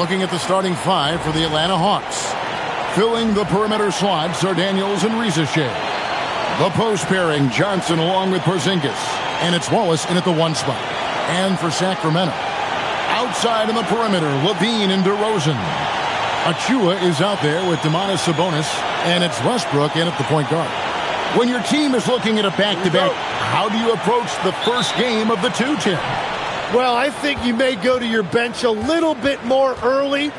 Looking at the starting five for the Atlanta Hawks. Filling the perimeter slots are Daniels and Rizachet. The post pairing, Johnson along with Porzingis. And it's Wallace in at the 1 spot. And for Sacramento, outside in the perimeter, Levine and DeRozan. Achua is out there with Domantas Sabonis. And it's Westbrook in at the point guard. When your team is looking at a back-to-back, how do you approach the first game of the 2-10? Well, I think you may go to your bench a little bit more early.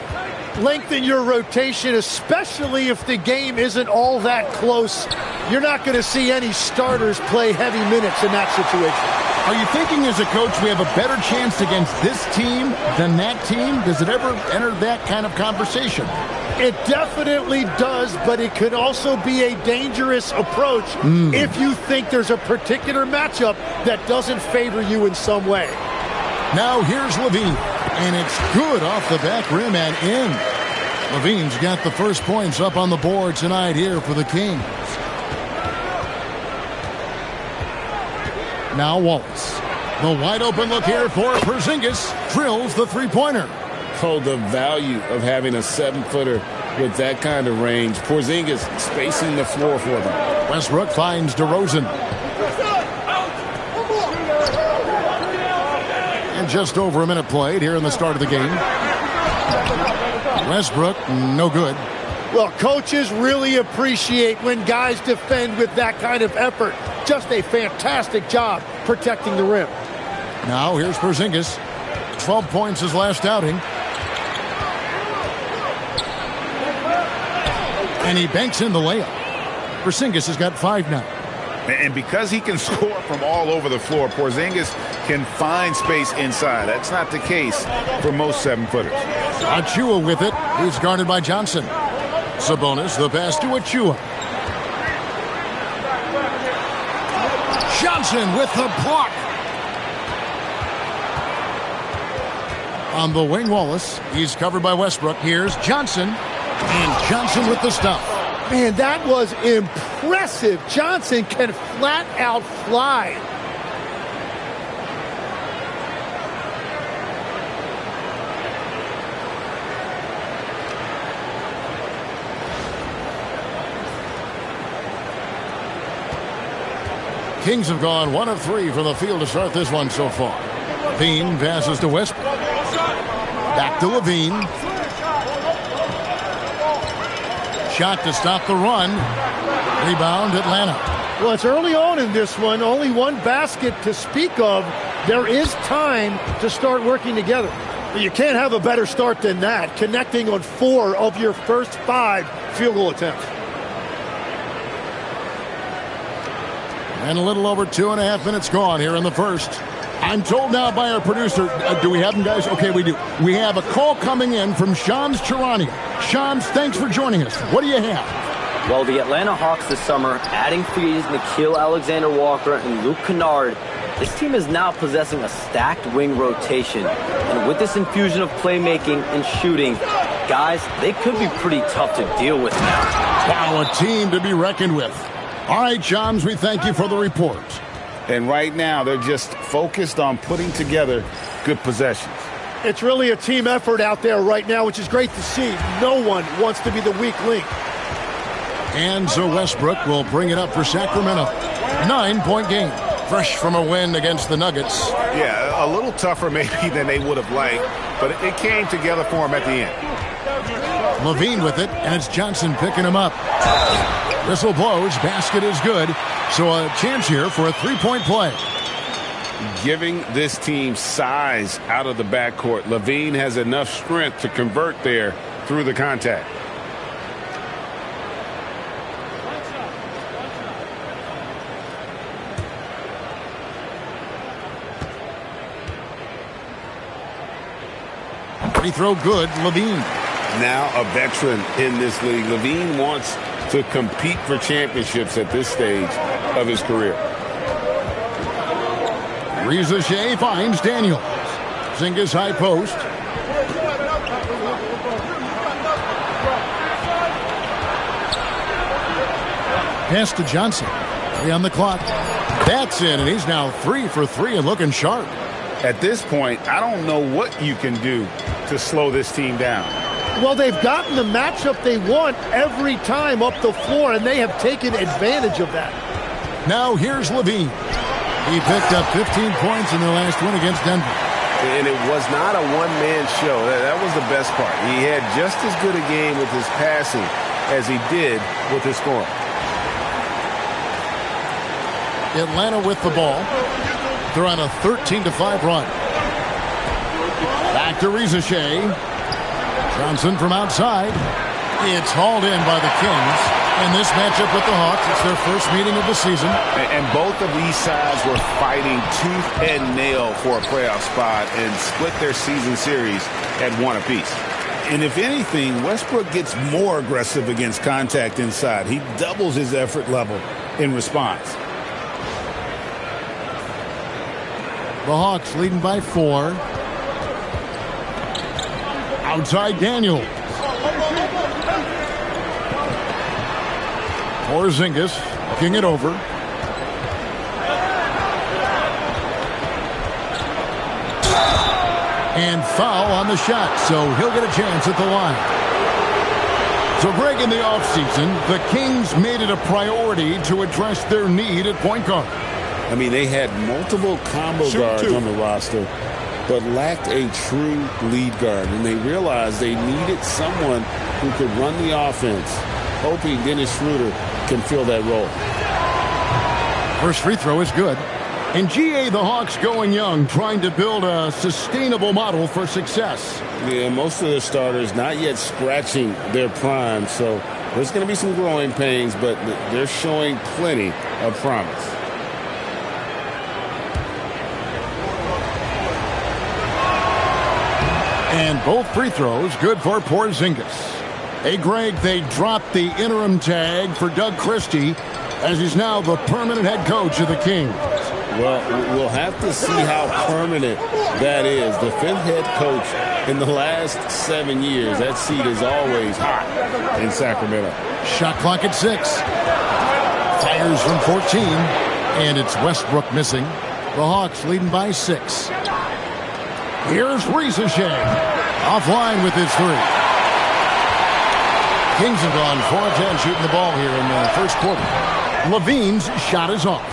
Lengthen your rotation, especially if the game isn't all that close. You're not going to see any starters play heavy minutes in that situation. Are you thinking as a coach we have a better chance against this team than that team? Does it ever enter that kind of conversation? It definitely does, but it could also be a dangerous approach if you think there's a particular matchup that doesn't favor you in some way. Now here's Levine, and it's good off the back rim and in. Levine's got the first points up on the board tonight here for the Kings. Now Wallace. The wide open look here for Porzingis. Drills the three-pointer. Oh, the value of having a 7-footer with that kind of range. Porzingis spacing the floor for them. Westbrook finds DeRozan. And just over a minute played here in the start of the game. Westbrook, no good. Well, coaches really appreciate when guys defend with that kind of effort. Just a fantastic job protecting the rim. Now here's Porzingis. 12 points his last outing. And he banks in the layup. Porzingis has got 5 now. And because he can score from all over the floor, Porzingis can find space inside. That's not the case for most 7-footers. Achua with it. He's guarded by Johnson. Sabonis, the pass to Achua. Johnson with the block. On the wing, Wallace. He's covered by Westbrook. Here's Johnson. And Johnson with the stuff. Man, that was impressive. Johnson can flat out fly. Kings have gone 1 of 3 from the field to start this one so far. Levine passes to Westbrook. Back to Levine. Shot to stop the run. Rebound Atlanta. Well, it's early on in this one. Only one basket to speak of. There is time to start working together. You can't have a better start than that. Connecting on 4 of your first 5 field goal attempts. And a little over 2.5 minutes gone here in the first. I'm told now by our producer, do we have them, guys? Okay, we do. We have a call coming in from Shams Charania. Shams, thanks for joining us. What do you have? Well, the Atlanta Hawks this summer, adding frees Nickeil Alexander-Walker and Luke Kennard, this team is now possessing a stacked wing rotation. And with this infusion of playmaking and shooting, guys, they could be pretty tough to deal with now. Wow, a team to be reckoned with. All right, Shams, we thank you for the report. And right now, they're just focused on putting together good possessions. It's really a team effort out there right now, which is great to see. No one wants to be the weak link. And so Westbrook will bring it up for Sacramento. 9-point game. Fresh from a win against the Nuggets. Yeah, a little tougher maybe than they would have liked, but it came together for him at the end. Levine with it, and it's Johnson picking him up. Whistle blows, basket is good. So a chance here for a 3-point play. Giving this team size out of the backcourt. Levine has enough strength to convert there through the contact. Free throw good, Levine. Now a veteran in this league. Levine wants to compete for championships at this stage of his career. Rizachet finds Daniels. Porzingis high post. Pass to Johnson. 3 on the clock. That's in, and he's now 3 for 3 and looking sharp. At this point, I don't know what you can do to slow this team down. Well, they've gotten the matchup they want every time up the floor, and they have taken advantage of that. Now here's Levine. He picked up 15 points in their last win against Denver. And it was not a one-man show. That was the best part. He had just as good a game with his passing as he did with his scoring. Atlanta with the ball. They're on a 13-5 run. Back to Rizachet. Johnson from outside. It's hauled in by the Kings. And this matchup with the Hawks, it's their first meeting of the season. And both of these sides were fighting tooth and nail for a playoff spot and split their season series at one apiece. And if anything, Westbrook gets more aggressive against contact inside. He doubles his effort level in response. The Hawks leading by 4. Outside Daniels. Porzingis looking it over. And foul on the shot, so he'll get a chance at the line. So, Greg, in the offseason, the Kings made it a priority to address their need at point guard. I mean, they had multiple combo guards on the roster, but lacked a true lead guard. And they realized they needed someone who could run the offense, hoping Dennis Schroeder can fill that role. First free throw is good. And GA, the Hawks going young, trying to build a sustainable model for success. Yeah, most of the starters not yet scratching their prime, so there's going to be some growing pains, but they're showing plenty of promise. And both free throws good for Porzingis. Hey, Greg, they dropped the interim tag for Doug Christie as he's now the permanent head coach of the Kings. Well, we'll have to see how permanent that is. The 5th head coach in the last 7 years. That seat is always hot in Sacramento. Shot clock at 6. Fires from 14. And it's Westbrook missing. The Hawks leading by 6. Here's Rizachet. Offline with his 3. Kings have gone 4-10 shooting the ball here in the first quarter. Levine's shot is off.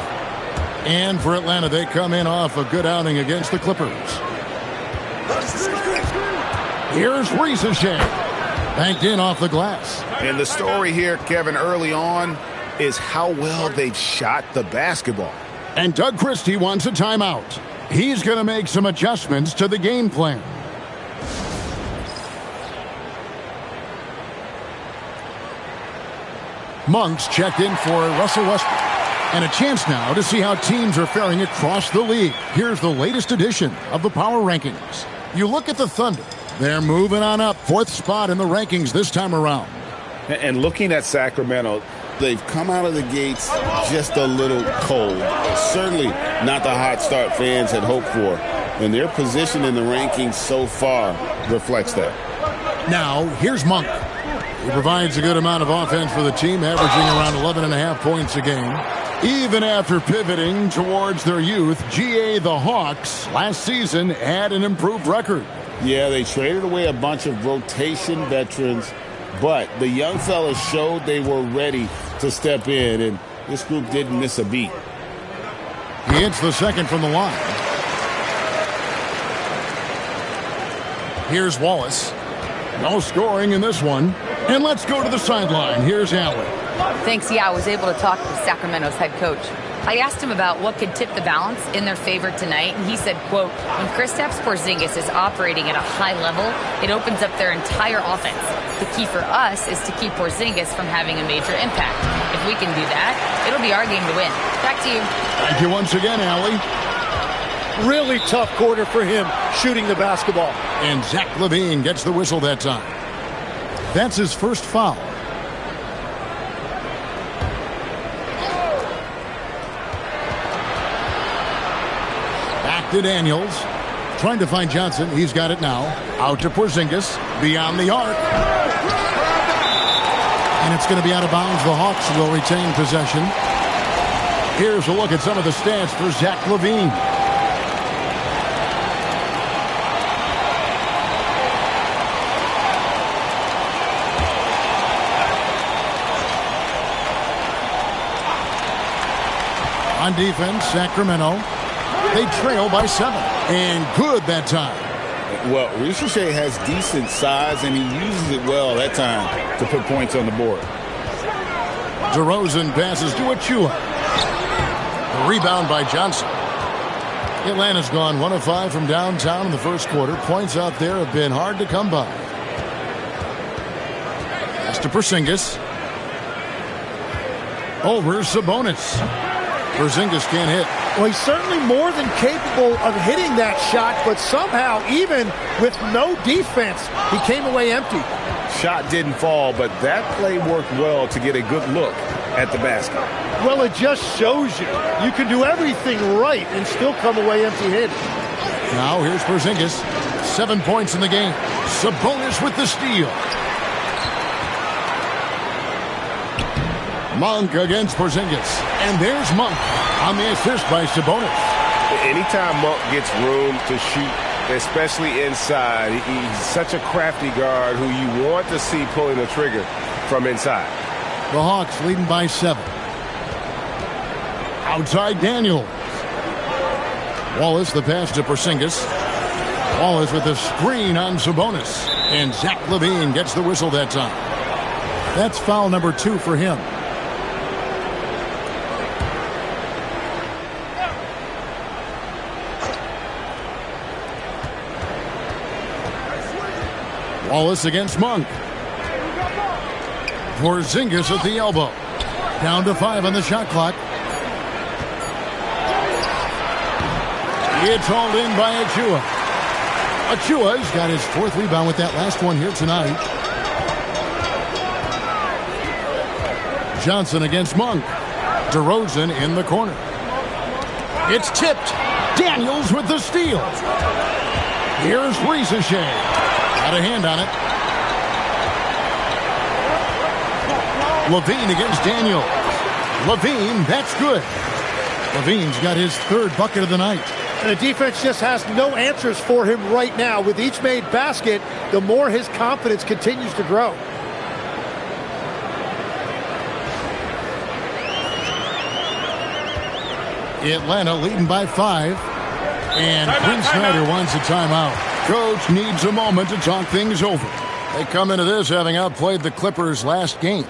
And for Atlanta, they come in off a good outing against the Clippers. Here's Rizachet. Banked in off the glass. And the story here, Kevin, early on is how well they've shot the basketball. And Doug Christie wants a timeout. He's going to make some adjustments to the game plan. Monk's checked in for Russell Westbrook. And a chance now to see how teams are faring across the league. Here's the latest edition of the Power Rankings. You look at the Thunder. They're moving on up. 4th spot in the rankings this time around. And looking at Sacramento, they've come out of the gates just a little cold. Certainly not the hot start fans had hoped for. And their position in the rankings so far reflects that. Now, here's Monk. He provides a good amount of offense for the team, averaging around 11.5 points a game. Even after pivoting towards their youth, GA the Hawks last season had an improved record. Yeah, they traded away a bunch of rotation veterans, but the young fellas showed they were ready to step in, and this group didn't miss a beat. He hits the second from the line. Here's Wallace. No scoring in this one. And let's go to the sideline. Here's Allen. Thanks. Yeah, I was able to talk to Sacramento's head coach. I asked him about what could tip the balance in their favor tonight, and he said, quote, when Kristaps Porzingis is operating at a high level, it opens up their entire offense. The key for us is to keep Porzingis from having a major impact. If we can do that, it'll be our game to win. Back to you. Thank you once again, Allie. Really tough quarter for him shooting the basketball. And Zach LaVine gets the whistle that time. That's his first foul. Back to Daniels. Trying to find Johnson. He's got it now. Out to Porzingis. Beyond the arc. And it's going to be out of bounds. The Hawks will retain possession. Here's a look at some of the stats for Zach LaVine. On defense, Sacramento. They trail by 7. And good that time. Well, Ricochet has decent size, and he uses it well that time to put points on the board. DeRozan passes to Achua. The rebound by Johnson. Atlanta's gone 1 of 5 from downtown in the first quarter. Points out there have been hard to come by. Pass to Porzingis. Over Sabonis. Porzingis can't hit. Well, he's certainly more than capable of hitting that shot, but somehow, even with no defense, he came away empty. Shot didn't fall, but that play worked well to get a good look at the basket. Well, it just shows you can do everything right and still come away empty-handed. Now here's Porzingis. 7 points in the game. Sabonis with the steal. Monk against Porzingis. And there's Monk on the assist by Sabonis. Anytime Monk gets room to shoot, especially inside, he's such a crafty guard who you want to see pulling the trigger from inside. The Hawks leading by 7. Outside Daniels. Wallace the pass to Porzingis. Wallace with the screen on Sabonis. And Zach LaVine gets the whistle that time. That's foul number 2 for him. Wallace against Monk. Porzingis at the elbow. Down to 5 on the shot clock. It's hauled in by Achua. Achua's got his 4th rebound with that last one here tonight. Johnson against Monk. DeRozan in the corner. It's tipped. Daniels with the steal. Here's Ricochet. Got a hand on it. LaVine against Daniels. LaVine, that's good. LaVine's got his 3rd bucket of the night. And the defense just has no answers for him right now. With each made basket, the more his confidence continues to grow. Atlanta leading by 5. And Quinn Snyder wants a timeout. Coach needs a moment to talk things over. They come into this having outplayed the Clippers last game.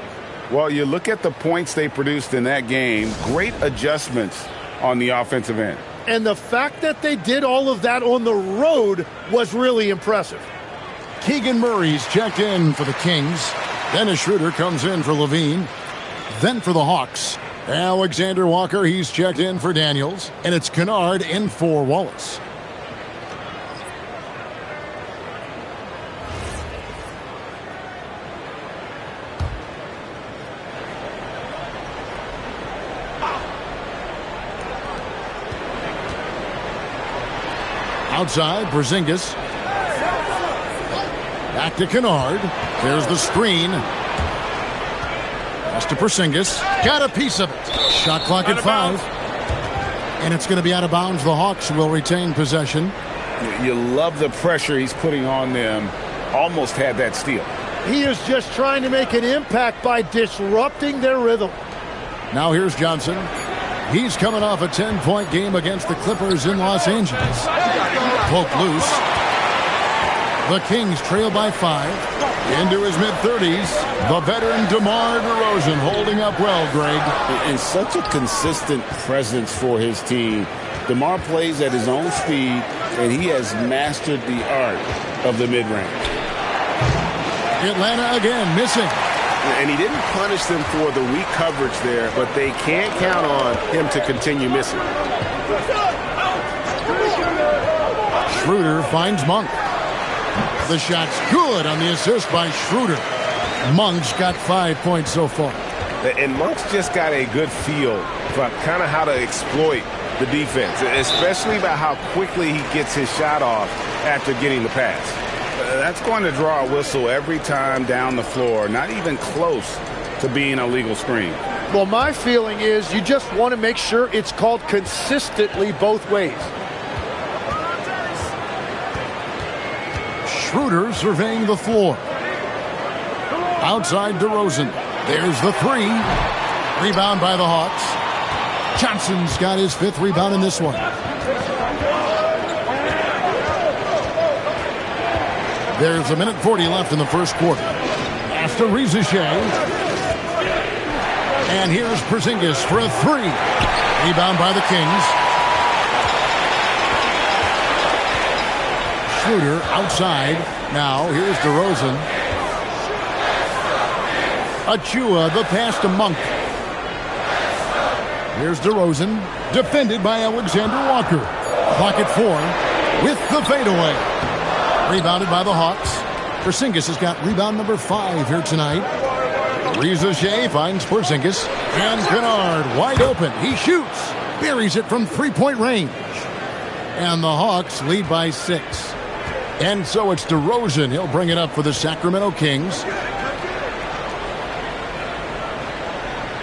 Well, you look at the points they produced in that game. Great adjustments on the offensive end. And the fact that they did all of that on the road was really impressive. Keegan Murray's checked in for the Kings. Dennis Schroeder comes in for LaVine. Then for the Hawks, Alexander Walker, he's checked in for Daniels. And it's Kennard in for Wallace. Outside, Porzingis. Back to Kennard. There's the screen. Pass to Porzingis. Got a piece of it. Shot clock at 5. And it's going to be out of bounds. The Hawks will retain possession. You love the pressure he's putting on them. Almost had that steal. He is just trying to make an impact by disrupting their rhythm. Now here's Johnson. He's coming off a 10-point game against the Clippers in Los Angeles. Poke loose. The Kings trail by 5. Into his mid-30s, the veteran DeMar DeRozan holding up well, Greg. And such a consistent presence for his team. DeMar plays at his own speed, and he has mastered the art of the mid-range. Atlanta again missing. And he didn't punish them for the weak coverage there, but they can't count on him to continue missing. Schroeder finds Monk. The shot's good on the assist by Schroeder. Monk's got 5 points so far. And Monk's just got a good feel for kind of how to exploit the defense, especially about how quickly he gets his shot off after getting the pass. That's going to draw a whistle every time down the floor, not even close to being a legal screen. Well, my feeling is you just want to make sure it's called consistently both ways. Schroeder surveying the floor. Outside DeRozan. There's the 3. Rebound by the Hawks. Johnson's got his 5th rebound in this one. There's 1:40 left in the first quarter. Pass to Rizachet. And here's Porzingis for a 3. Rebound by the Kings. Schroeder outside. Now here's DeRozan. Achua, the pass to Monk. Here's DeRozan, defended by Alexander Walker. Clock at 4 with the fadeaway. Rebounded by the Hawks. Porzingis has got rebound number 5 here tonight. Rizachet finds Porzingis. And Kennard wide open. He shoots. Buries it from 3-point range. And the Hawks lead by 6. And so it's DeRozan. He'll bring it up for the Sacramento Kings.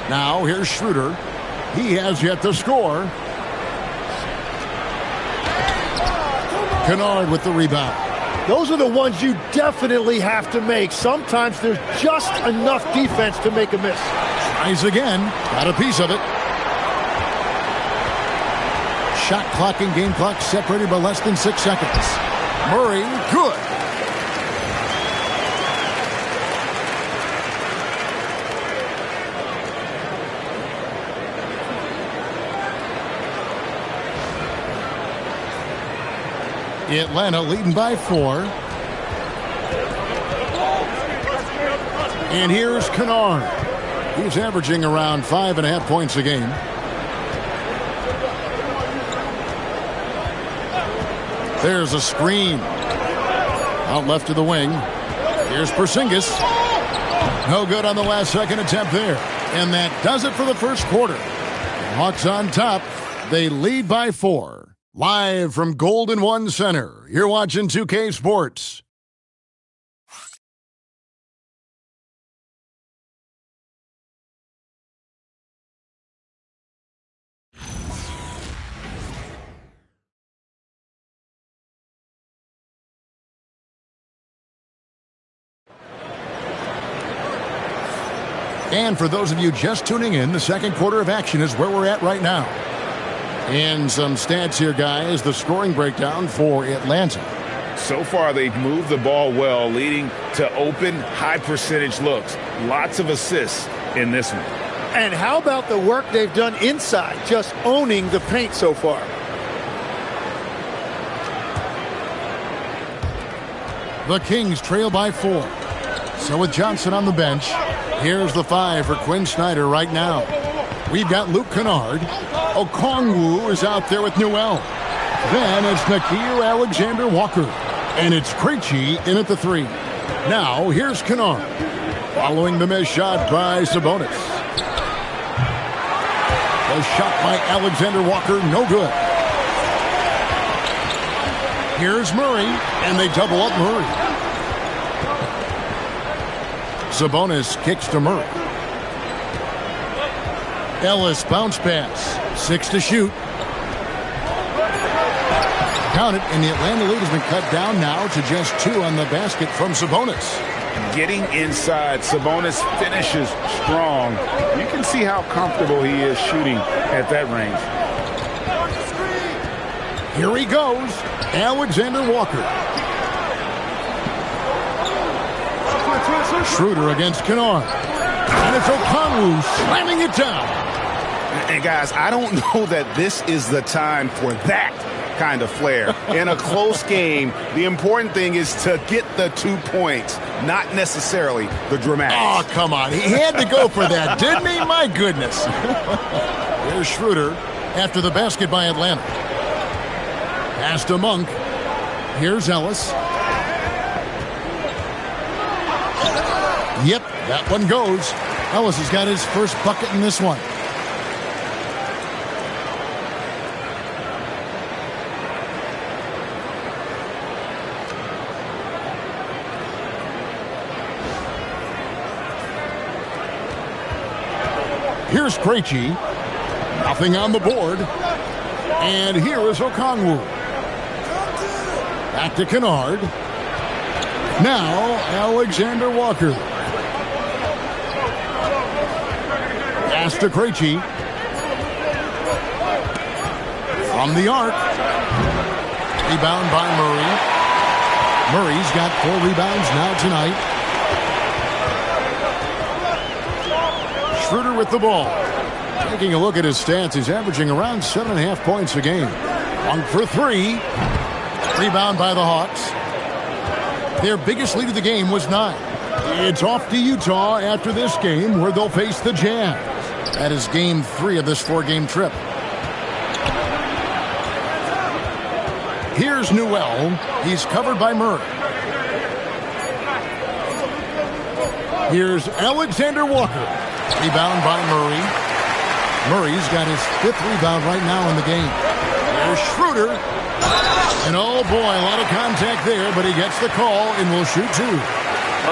Now here's Schroeder. He has yet to score. Kennard with the rebound. Those are the ones you definitely have to make. Sometimes there's just enough defense to make a miss. Tries again. Got a piece of it. Shot clock and game clock separated by less than 6 seconds. Murray, good. Atlanta leading by 4. And here's Kennard. He's averaging around 5.5 points a game. There's a screen. Out left to the wing. Here's Porzingis. No good on the last second attempt there. And that does it for the first quarter. Hawks on top. They lead by 4. Live from Golden One Center, you're watching 2K Sports. And for those of you just tuning in, the second quarter of action is where we're at right now. And some stats here, guys. The scoring breakdown for Atlanta. So far, they've moved the ball well, leading to open, high-percentage looks. Lots of assists in this one. And how about the work they've done inside, just owning the paint so far? The Kings trail by 4. So with Johnson on the bench, here's the 5 for Quinn Snyder right now. We've got Luke Kennard. Okongwu is out there with Newell. Then it's Nickeil Alexander-Walker. And it's Krejci in at the 3. Now, here's Kennard. Following the missed shot by Sabonis. The shot by Alexander-Walker, no good. Here's Murray, and they double up Murray. Sabonis kicks to Murray. Ellis bounce pass. 6 to shoot. Count it, and the Atlanta lead has been cut down now to just 2 on the basket from Sabonis. Getting inside, Sabonis finishes strong. You can see how comfortable he is shooting at that range. Here he goes, Alexander Walker. Schroeder against Kennard. And it's Okongwu slamming it down. And guys, I don't know that this is the time for that kind of flair. In a close game, the important thing is to get the 2 points, not necessarily the dramatics. Oh, come on. He had to go for that, didn't he? My goodness. There's Schroeder after the basket by Atlanta. Pass to Monk. Here's Ellis. Yep, that one goes. Ellis has got his first bucket in this one. Here's Krejci. Nothing on the board. And here is Okongwu. Back to Kennard. Now, Alexander Walker. Pass to Krejci. From the arc. Rebound by Murray. Murray's got 4 rebounds now tonight. Schroeder with the ball. Taking a look at his stats, he's averaging around 7.5 points a game. 1 for 3. Rebound by the Hawks. Their biggest lead of the game was 9. It's off to Utah after this game, where they'll face the Jazz. That is game 3 of this 4-game trip. Here's Newell. He's covered by Murray. Here's Alexander Walker. Rebound by Murray. Murray's got his 5th rebound right now in the game. There's Schroeder. And oh boy, a lot of contact there, but he gets the call and will shoot 2.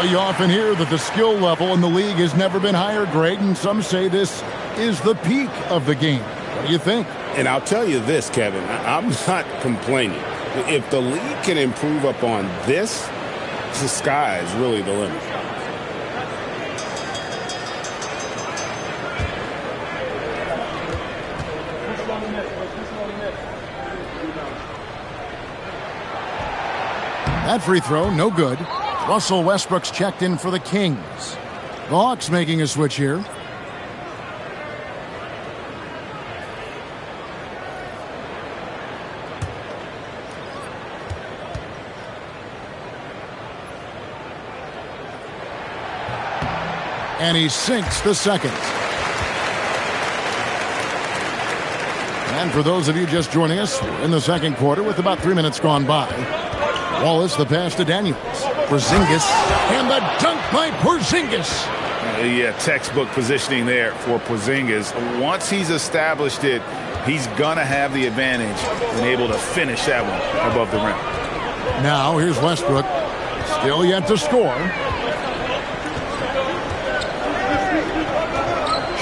You often hear that the skill level in the league has never been higher, Greg, and some say this is the peak of the game. What do you think? And I'll tell you this, Kevin, I'm not complaining. If the league can improve upon this, the sky is really the limit. That free throw, no good. Russell Westbrook's checked in for the Kings. The Hawks making a switch here. And he sinks the second. And for those of you just joining us, we're in the second quarter with about 3 minutes gone by. Wallace, the pass to Daniels. Porzingis, and the dunk by Porzingis. Yeah, textbook positioning there for Porzingis. Once he's established it, he's going to have the advantage and able to finish that one above the rim. Now, here's Westbrook. Still yet to score.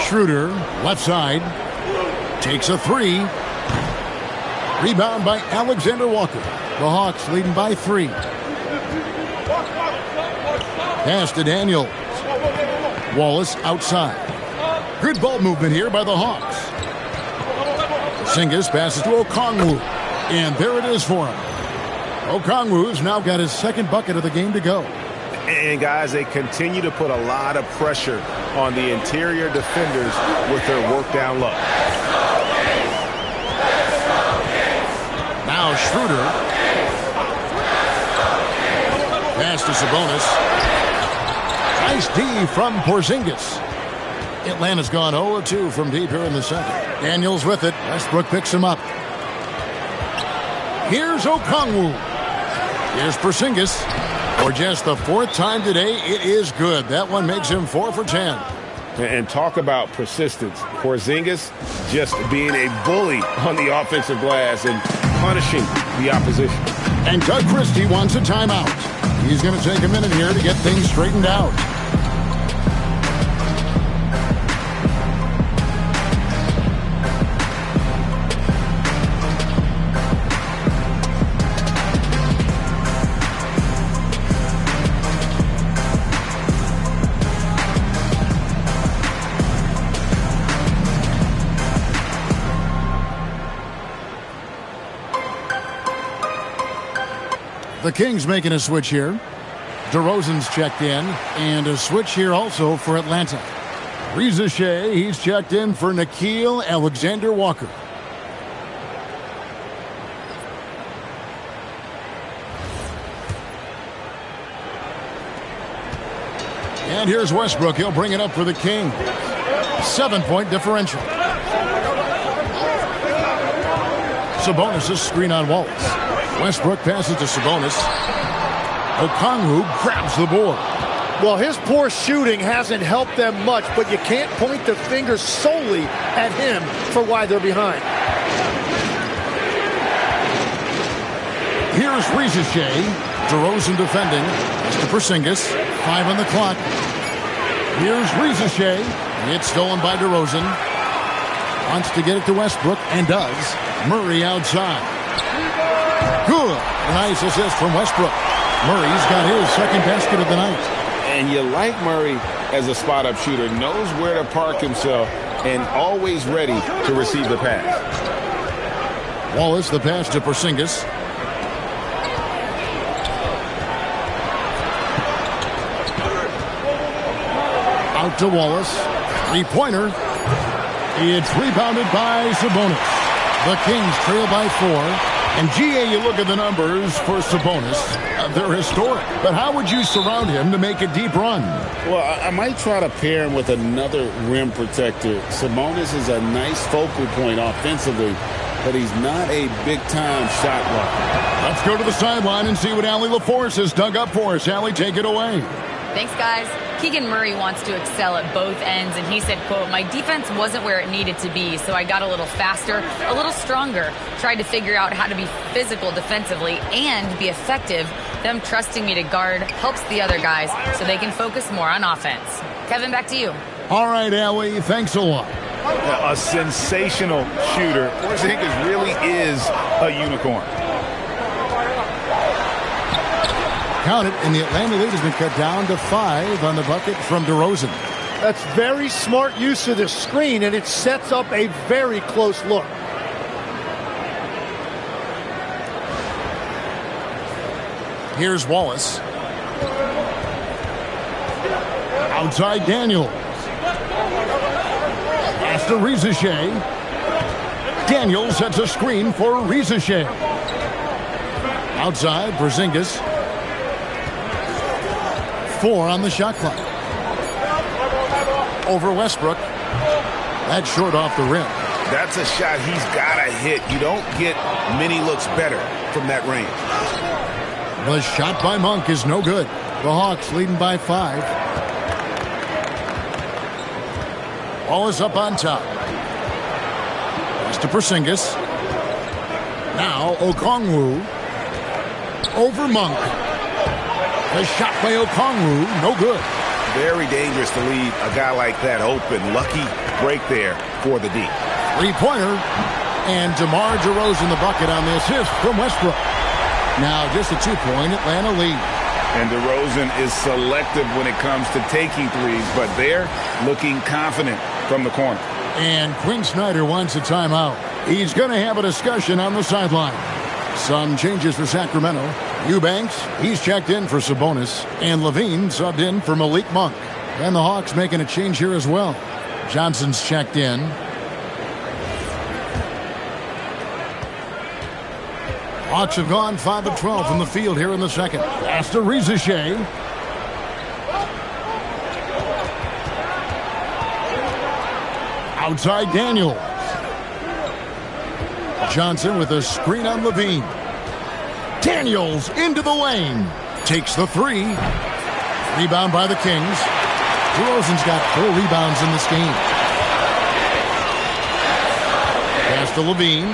Schroeder, left side. Takes a 3. Rebound by Alexander Walker. The Hawks leading by 3. Pass to Daniels. Wallace outside. Good ball movement here by the Hawks. Porzingis passes to Okongwu. And there it is for him. Okongwu's now got his 2nd bucket of the game to go. And guys, they continue to put a lot of pressure on the interior defenders with their work down low. Now Schroeder. Pass to Sabonis. Nice D from Porzingis. Atlanta's gone 0-2 from deep here in the second. Daniels with it. Westbrook picks him up. Here's Okongwu. Here's Porzingis. For just the 4th time today, it is good. That one makes him 4 for 10. And talk about persistence. Porzingis just being a bully on the offensive glass and punishing the opposition. And Doug Christie wants a timeout. He's going to take a minute here to get things straightened out. The Kings making a switch here. DeRozan's checked in, and a switch here also for Atlanta. Reza Shea, he's checked in for Nickeil Alexander-Walker. And here's Westbrook. He'll bring it up for the Kings. 7-point differential. Sabonis' screen on Wallace. Westbrook passes to Sabonis. Okongwu grabs the board. Well, his poor shooting hasn't helped them much, but you can't point the finger solely at him for why they're behind. Here's Reza Shea. DeRozan defending. To Porzingis. 5 on the clock. Here's Reza Shea. It's stolen by DeRozan. Wants to get it to Westbrook, and does. Murray outside. Good. Nice assist from Westbrook. Murray's got his 2nd basket of the night. And you like Murray as a spot-up shooter. Knows where to park himself and always ready to receive the pass. Wallace, the pass to Porzingis. Out to Wallace. Three-pointer. It's rebounded by Sabonis. The Kings trail by 4. And, GA, you look at the numbers for Sabonis. They're historic. But how would you surround him to make a deep run? Well, I might try to pair him with another rim protector. Sabonis is a nice focal point offensively, but he's not a big-time shot blocker. Let's go to the sideline and see what Allie LaForce has dug up for us. Allie, take it away. Thanks, guys. Keegan Murray wants to excel at both ends, and he said, quote, "My defense wasn't where it needed to be, so I got a little faster, a little stronger, tried to figure out how to be physical defensively and be effective. Them trusting me to guard helps the other guys so they can focus more on offense." Kevin, back to you. All right, Allie, thanks a lot. A sensational shooter. Porzingis really is a unicorn. Count it, and the Atlanta lead has been cut down to 5 on the bucket from DeRozan. That's very smart use of the screen, and it sets up a very close look. Here's Wallace. Outside Daniels. Pass to Rizachet. Daniels sets a screen for Rizachet. Outside, Porzingis. 4 on the shot clock. Over Westbrook. That's short off the rim. That's a shot he's got to hit. You don't get many looks better from that range. The shot by Monk is no good. The Hawks leading by 5. Wallace up on top. Pass to Porzingis. Now Okongwu. Over Monk. The shot by Okongwu, no good. Very dangerous to leave a guy like that open. Lucky break there for the D. Three-pointer. And DeMar DeRozan the bucket on the assist from Westbrook. Now just a 2-point Atlanta lead. And DeRozan is selective when it comes to taking threes, but they're looking confident from the corner. And Quinn Snyder wants a timeout. He's going to have a discussion on the sideline. Some changes for Sacramento. Eubanks, he's checked in for Sabonis. And Levine subbed in for Malik Monk. And the Hawks making a change here as well. Johnson's checked in. Hawks have gone 5 of 12 from the field here in the second. Pass to Rizachet. Outside Daniels. Johnson with a screen on Levine. Daniels into the lane. Takes the 3. Rebound by the Kings. DeRozan's got 4 rebounds in this game. Pass to Levine.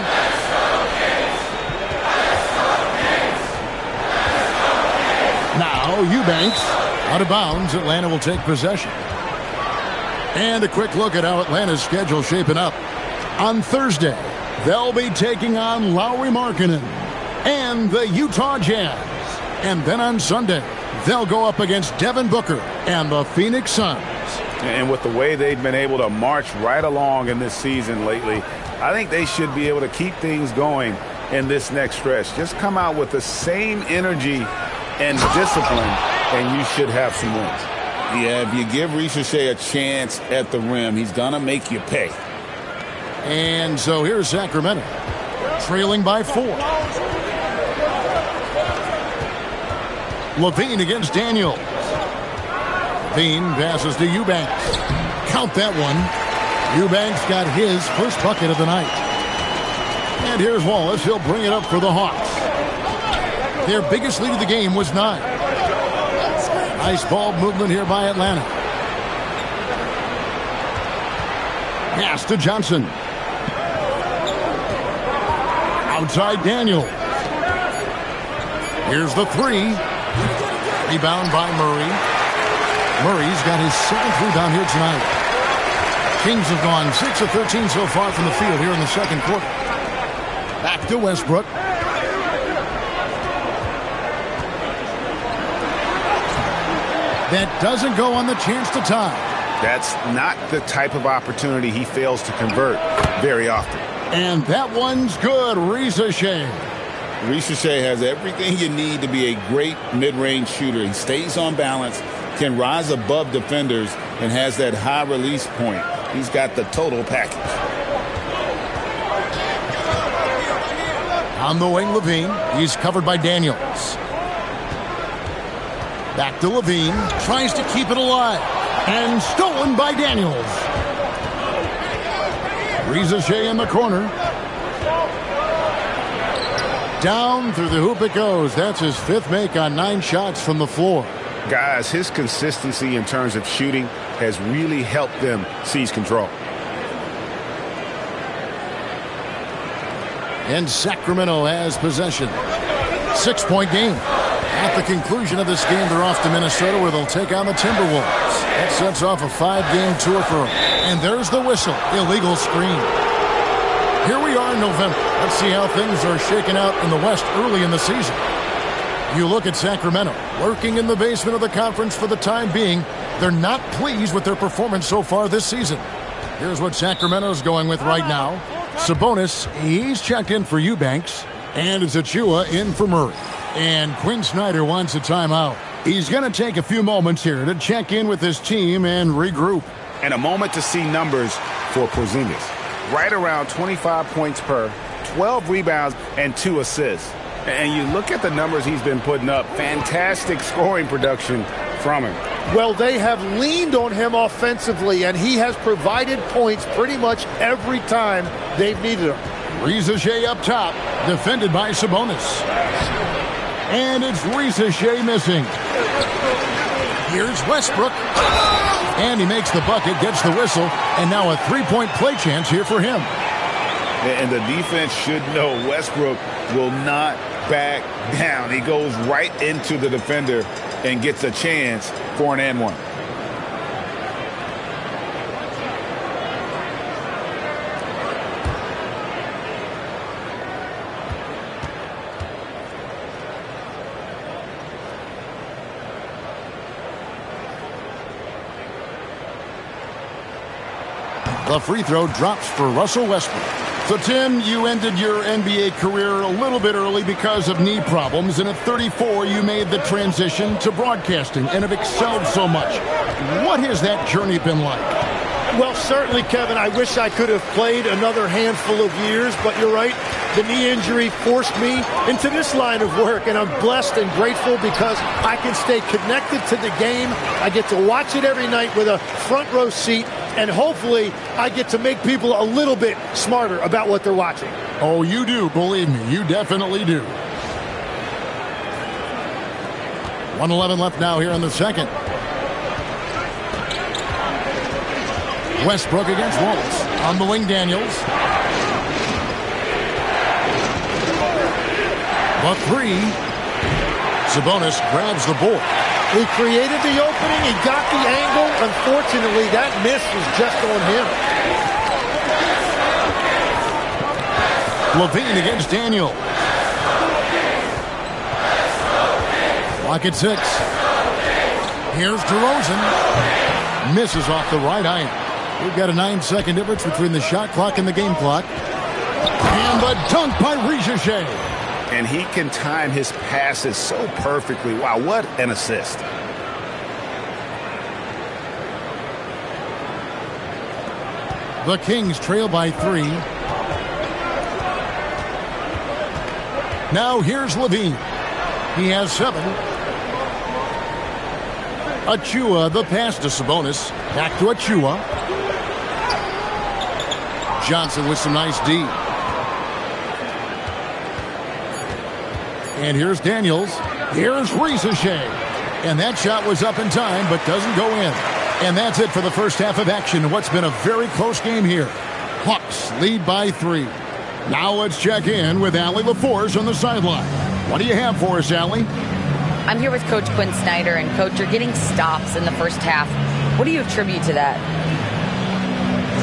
Now Eubanks out of bounds. Atlanta will take possession. And a quick look at how Atlanta's schedule shaping up. On Thursday, they'll be taking on Lauri Markkanen and the Utah Jazz. And then on Sunday, they'll go up against Devin Booker and the Phoenix Suns. And with the way they've been able to march right along in this season lately, I think they should be able to keep things going in this next stretch. Just come out with the same energy and discipline, and you should have some wins. Yeah, if you give Rizachet a chance at the rim, he's going to make you pay. And so here's Sacramento, trailing by 4. Levine against Daniels. Levine passes to Eubanks. Count that one. Eubanks got his first bucket of the night. And here's Wallace. He'll bring it up for the Hawks. Their biggest lead of the game was 9. Nice ball movement here by Atlanta. Pass to Johnson. Outside Daniels. Here's the 3. Rebound by Murray. Murray's got his 7th rebound here tonight. Kings have gone 6 of 13 so far from the field here in the second quarter. Back to Westbrook. That doesn't go on the chance to tie. That's not the type of opportunity he fails to convert very often. And that one's good. Ricochet. Ricochet has everything you need to be a great mid-range shooter. He stays on balance, can rise above defenders, and has that high release point. He's got the total package. On the wing, Levine. He's covered by Daniels. Back to Levine. Tries to keep it alive. And stolen by Daniels. Ricochet in the corner. Down through the hoop it goes. That's his 5th make on 9 shots from the floor. Guys, his consistency in terms of shooting has really helped them seize control. And Sacramento has possession. 6-point game. At the conclusion of this game, they're off to Minnesota where they'll take on the Timberwolves. That sets off a 5-game tour for them. And there's the whistle. Illegal screen. Here we are in November. Let's see how things are shaking out in the West early in the season. You look at Sacramento, lurking in the basement of the conference for the time being. They're not pleased with their performance so far this season. Here's what Sacramento's going with right now. Sabonis, he's checked in for Eubanks. And it's Achua in for Murray. And Quinn Snyder wants a timeout. He's going to take a few moments here to check in with his team and regroup. And a moment to see numbers for Porzingis. Right around 25 points per, 12 rebounds, and 2 assists. And you look at the numbers he's been putting up. Fantastic scoring production from him. Well, they have leaned on him offensively, and he has provided points pretty much every time they've needed him. Ricochet up top, defended by Sabonis. And it's Ricochet missing. Here's Westbrook. And he makes the bucket, gets the whistle, and now a 3-point play chance here for him. And the defense should know Westbrook will not back down. He goes right into the defender and gets a chance for an and one. The free throw drops for Russell Westbrook. So, Tim, you ended your NBA career a little bit early because of knee problems, and at 34, you made the transition to broadcasting and have excelled so much. What has that journey been like? Well, certainly, Kevin, I wish I could have played another handful of years, but you're right. The knee injury forced me into this line of work, and I'm blessed and grateful because I can stay connected to the game. I get to watch it every night with a front row seat, and hopefully I get to make people a little bit smarter about what they're watching. Oh, you do, believe me. You definitely do. 1:11 left now here in the second. Westbrook against Wallace. On the wing, Daniels. The three. Sabonis grabs the board. He created the opening. He got the angle. Unfortunately, that miss was just on him. Levine against Daniel. Clock at 6. Here's DeRozan. Misses off the right iron. We've got a 9-second difference between the shot clock and the game clock. And the dunk by Ricochet. And he can time his passes so perfectly. Wow, what an assist. The Kings trail by 3. Now here's Levine. He has 7. Achua, the pass to Sabonis. Back to Achua. Johnson with some nice D. And here's Daniels. Here's Ricochet. And that shot was up in time, but doesn't go in. And that's it for the first half of action. What's been a very close game here. Hawks lead by 3. Now let's check in with Allie LaForce on the sideline. What do you have for us, Allie? I'm here with Coach Quinn Snyder. And, Coach, you're getting stops in the first half. What do you attribute to that?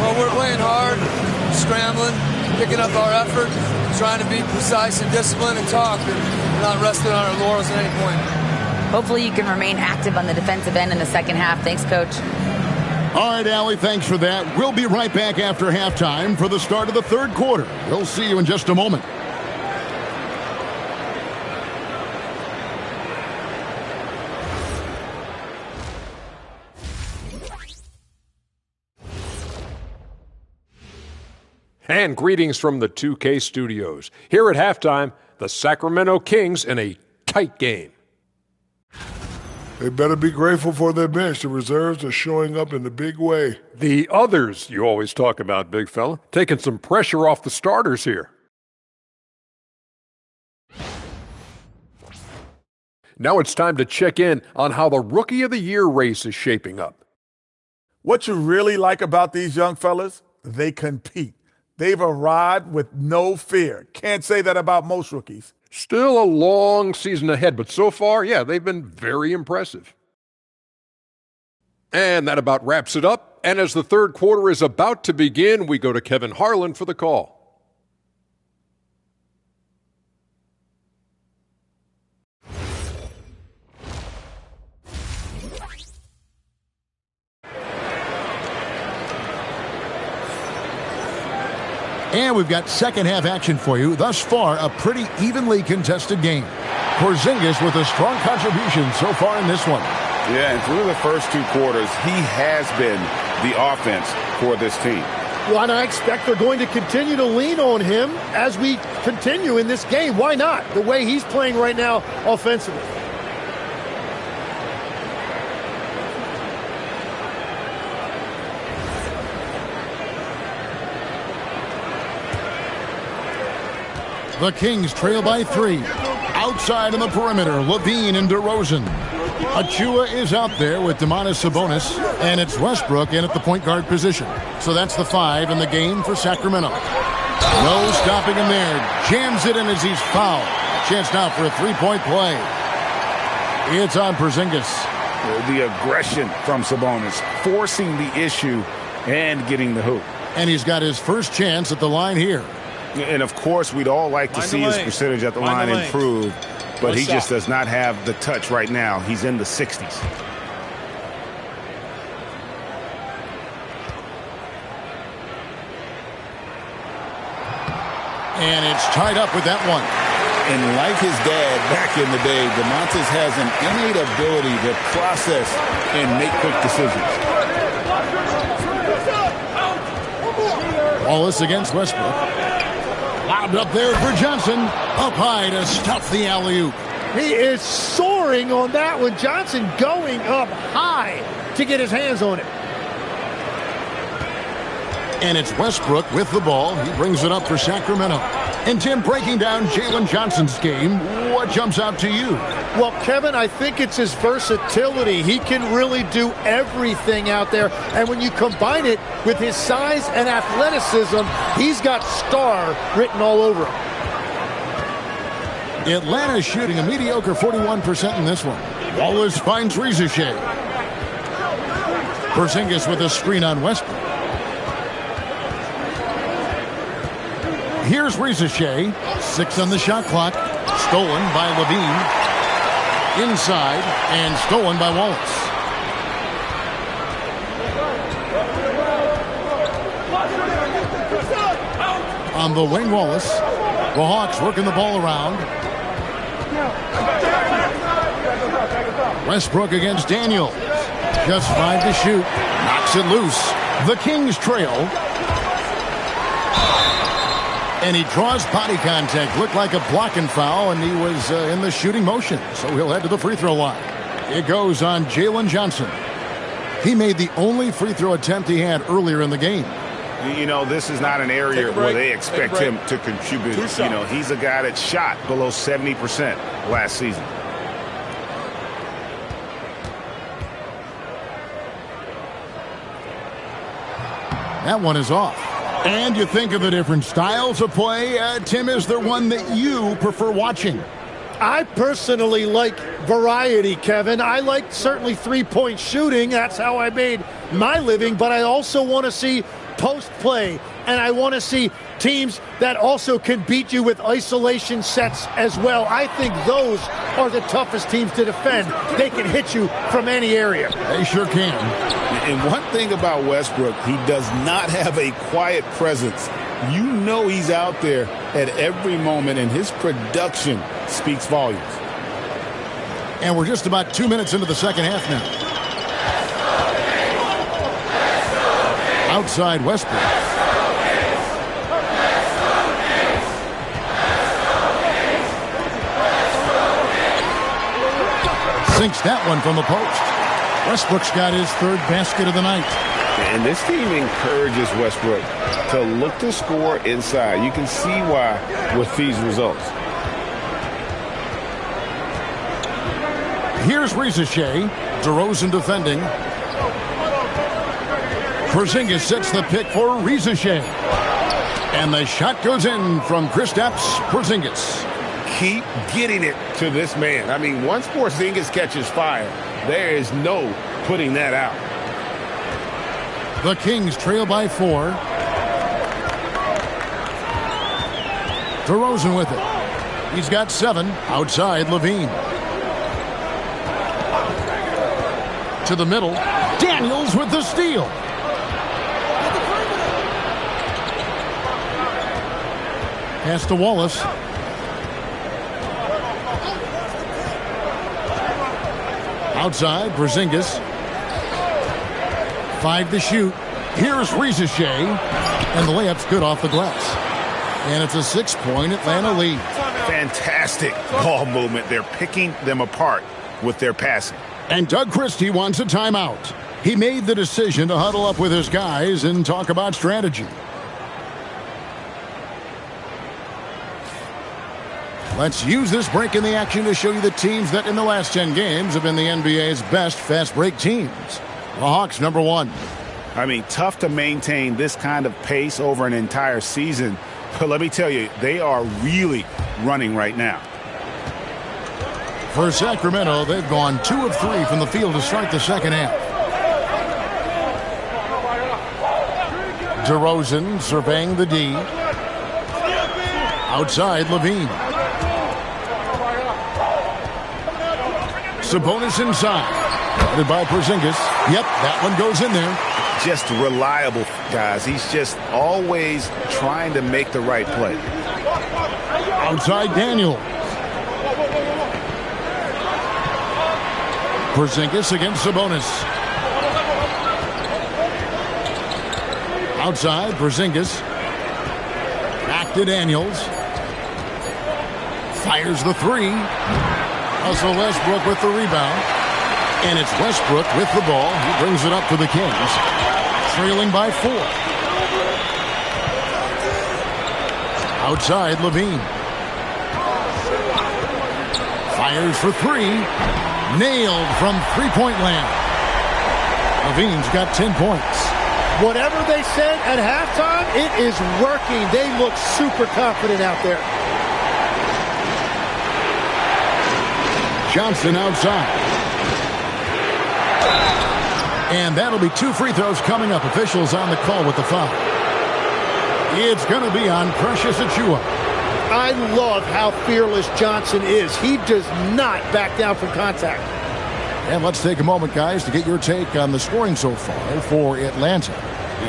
Well, we're playing hard, scrambling, picking up our effort, trying to be precise and disciplined and talk, and not resting on our laurels at any point. Hopefully you can remain active on the defensive end in the second half. Thanks, Coach. All right, Allie, thanks for that. We'll be right back after halftime for the start of the third quarter. We'll see you in just a moment. And greetings from the 2K studios. Here at halftime, the Sacramento Kings in a tight game. They better be grateful for their bench. The reserves are showing up in a big way. The others you always talk about, big fella, taking some pressure off the starters here. Now it's time to check in on how the Rookie of the Year race is shaping up. What you really like about these young fellas, they compete. They've arrived with no fear. Can't say that about most rookies. Still a long season ahead, but so far, yeah, they've been very impressive. And that about wraps it up. And as the third quarter is about to begin, we go to Kevin Harlan for the call. And we've got second half action for you. Thus far, a pretty evenly contested game. Porzingis with a strong contribution so far in this one. Yeah, and through the first two quarters, he has been the offense for this team. Well, and I expect they're going to continue to lean on him as we continue in this game. Why not? The way he's playing right now offensively. The Kings trail by 3. Outside in the perimeter, Levine and DeRozan. Achua is out there with Domantas Sabonis, and it's Westbrook in at the point guard position. So that's the 5 in the game for Sacramento. No stopping him there. Jams it in as he's fouled. Chance now for a three-point play. It's on Porzingis. The aggression from Sabonis, forcing the issue and getting the hoop. And he's got his first chance at the line here. And, of course, we'd all like to see his percentage at the line improve, but he just does not have the touch right now. He's in the 60s. And it's tied up with that one. And like his dad back in the day, Domantas has an innate ability to process and make quick decisions. Wallace against Westbrook. Lobbed up there for Johnson. Up high to stuff the alley-oop. He is soaring on that one. Johnson going up high to get his hands on it. And it's Westbrook with the ball. He brings it up for Sacramento. And Tim, breaking down Jalen Johnson's game, what jumps out to you? Well, Kevin, I think it's his versatility. He can really do everything out there. And when you combine it with his size and athleticism, he's got star written all over him. Atlanta shooting a mediocre 41% in this one. Wallace finds Rizichet. Porzingis with a screen on Westbrook. Here's Rizichet. 6 on the shot clock. Stolen by Levine. Inside and stolen by Wallace. On the wing, Wallace. The Hawks working the ball around. Westbrook against Daniels. Just 5 to shoot. Knocks it loose. The Kings trail. And he draws body contact. Looked like a blocking foul, and he was in the shooting motion. So he'll head to the free throw line. It goes on Jalen Johnson. He made the only free throw attempt he had earlier in the game. You know, this is not an area where they expect him to contribute. You know, he's a guy that shot below 70% last season. That one is off. And you think of the different styles of play. Tim, is there one that you prefer watching? I personally like variety, Kevin. I like certainly three-point shooting. That's how I made my living. But I also want to see post play, and I want to see teams that also can beat you with isolation sets as well. I think those are the toughest teams to defend. They can hit you from any area. They sure can. And one thing about Westbrook, he does not have a quiet presence. You know he's out there at every moment, and his production speaks volumes. And we're just about 2 minutes into the second half now. Outside Westbrook. Sinks that one from the post. Westbrook's got his third basket of the night. And this team encourages Westbrook to look to score inside. You can see why with these results. Here's Rizachet. DeRozan defending. Porzingis sets the pick for Rizachet. And the shot goes in from Kristaps Porzingis. Keep getting it to this man. I mean, once Porzingis catches fire, there is no putting that out. The Kings trail by 4. DeRozan with it. He's got 7. Outside Levine. To the middle. Daniels with the steal. Pass to Wallace. Outside, Porzingis. 5 to shoot. Here's Rizachet. And the layup's good off the glass. And it's a 6-point Atlanta lead. Fantastic ball movement. They're picking them apart with their passing. And Doug Christie wants a timeout. He made the decision to huddle up with his guys and talk about strategy. Let's use this break in the action to show you the teams that in the last 10 games have been the NBA's best fast break teams. The Hawks, number 1. I mean, tough to maintain this kind of pace over an entire season. But let me tell you, they are really running right now. For Sacramento, they've gone 2 of 3 from the field to start the second half. DeRozan surveying the D. Outside, Levine. Sabonis inside. Guarded by Porzingis. Yep, that one goes in there. Just reliable, guys. He's just always trying to make the right play. Outside Daniel. Porzingis against Sabonis. Outside, Porzingis. Back to Daniels. Fires the 3. Russell Westbrook with the rebound. And it's Westbrook with the ball. He brings it up for the Kings. Trailing by 4. Outside, Levine. Fires for 3. Nailed from three-point land. Levine's got 10 points. Whatever they said at halftime, it is working. They look super confident out there. Johnson outside. And that'll be 2 free throws coming up. Officials on the call with the foul. It's going to be on Precious Achiuwa. I love how fearless Johnson is. He does not back down from contact. And let's take a moment, guys, to get your take on the scoring so far for Atlanta.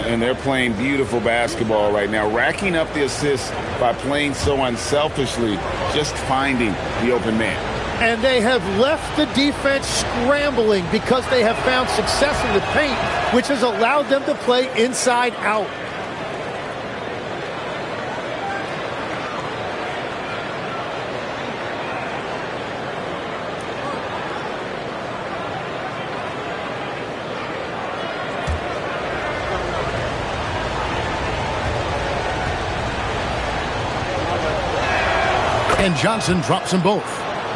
And they're playing beautiful basketball right now, racking up the assists by playing so unselfishly, just finding the open man. And they have left the defense scrambling because they have found success in the paint, which has allowed them to play inside out. And Johnson drops them both.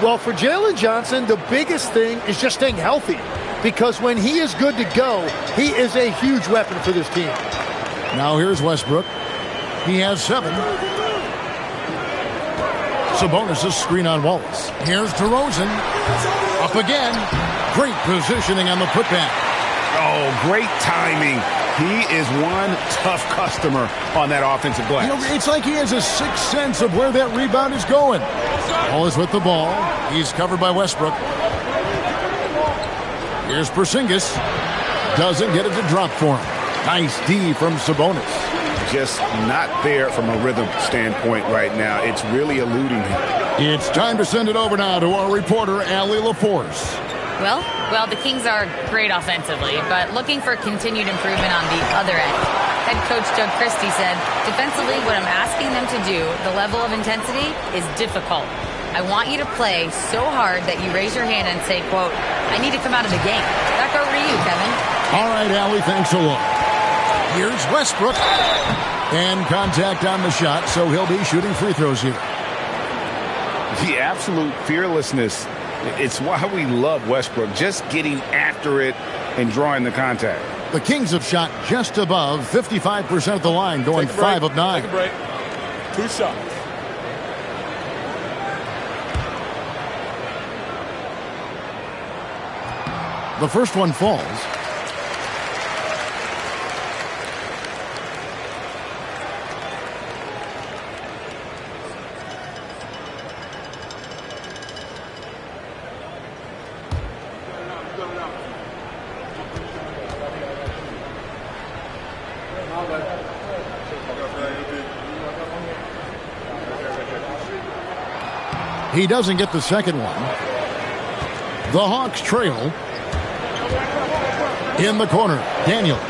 Well, for Jalen Johnson, the biggest thing is just staying healthy, because when he is good to go, he is a huge weapon for this team. Now here's Westbrook. He has 7. Sabonis' screen on Wallace. Here's DeRozan. Up again. Great positioning on the putback. Oh, great timing. He is one tough customer on that offensive glass. You know, it's like he has a sixth sense of where that rebound is going. Wallace with the ball. He's covered by Westbrook. Here's Porzingis. Doesn't get it to drop for him. Nice D from Sabonis. Just not there from a rhythm standpoint right now. It's really eluding him. It's time to send it over now to our reporter, Allie LaForce. Well, the Kings are great offensively, but looking for continued improvement on the other end. Head coach Doug Christie said, defensively, what I'm asking them to do, the level of intensity, is difficult. I want you to play so hard that you raise your hand and say, quote, I need to come out of the game. Back over to you, Kevin. All right, Allie, thanks a lot. Here's Westbrook. And contact on the shot, so he'll be shooting free throws here. The absolute fearlessness. It's why we love Westbrook, just getting after it and drawing the contact. The Kings have shot just above 55% of the line, going 5 of 9. Take a break. 2 shots. The first one falls. He doesn't get the second one. The Hawks trail. In the corner, Daniels.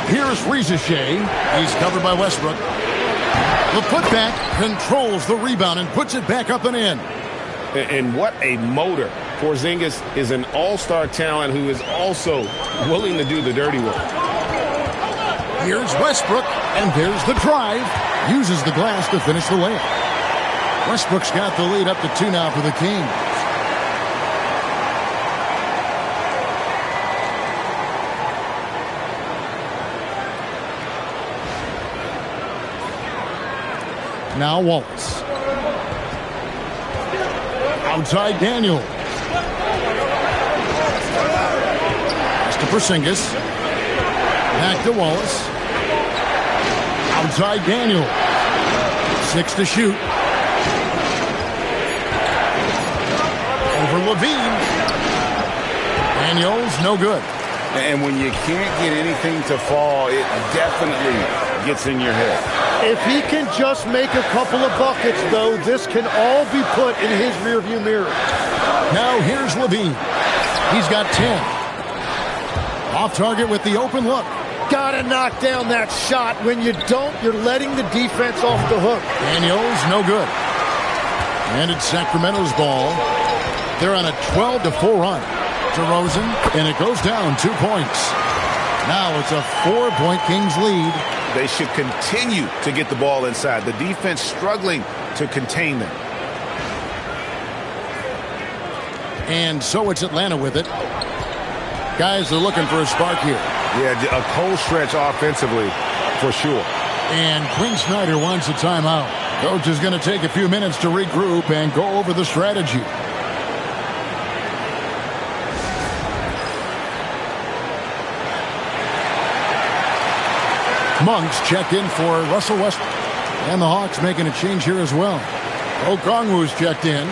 Here's Rizachet. He's covered by Westbrook. The putback controls the rebound and puts it back up and in. And what a motor. Porzingis is an all-star talent who is also willing to do the dirty work. Here's Westbrook, and there's the drive. Uses the glass to finish the layup. Westbrook's got the lead up to 2 now for the Kings. Now Wallace. Outside Daniel. Pass to Porzingis. Back to Wallace. Outside Daniel. 6 to shoot. Over Levine. Daniels, no good. And when you can't get anything to fall, it definitely gets in your head. If he can just make a couple of buckets, though, this can all be put in his rearview mirror. Now here's Levine. He's got 10. Off target with the open look. Gotta knock down that shot. When you don't, you're letting the defense off the hook. Daniels, no good. And it's Sacramento's ball. They're on a 12-4 run. DeRozan, and it goes down 2 points. Now it's a 4-point Kings lead. They should continue to get the ball inside. The defense struggling to contain them. And so it's Atlanta with it. Guys are looking for a spark here. Yeah, a cold stretch offensively for sure. And Quinn Snyder wants a timeout. Coach is going to take a few minutes to regroup and go over the strategy. Monks checked in for Russell Westbrook. And the Hawks making a change here as well. Okongwu's checked in.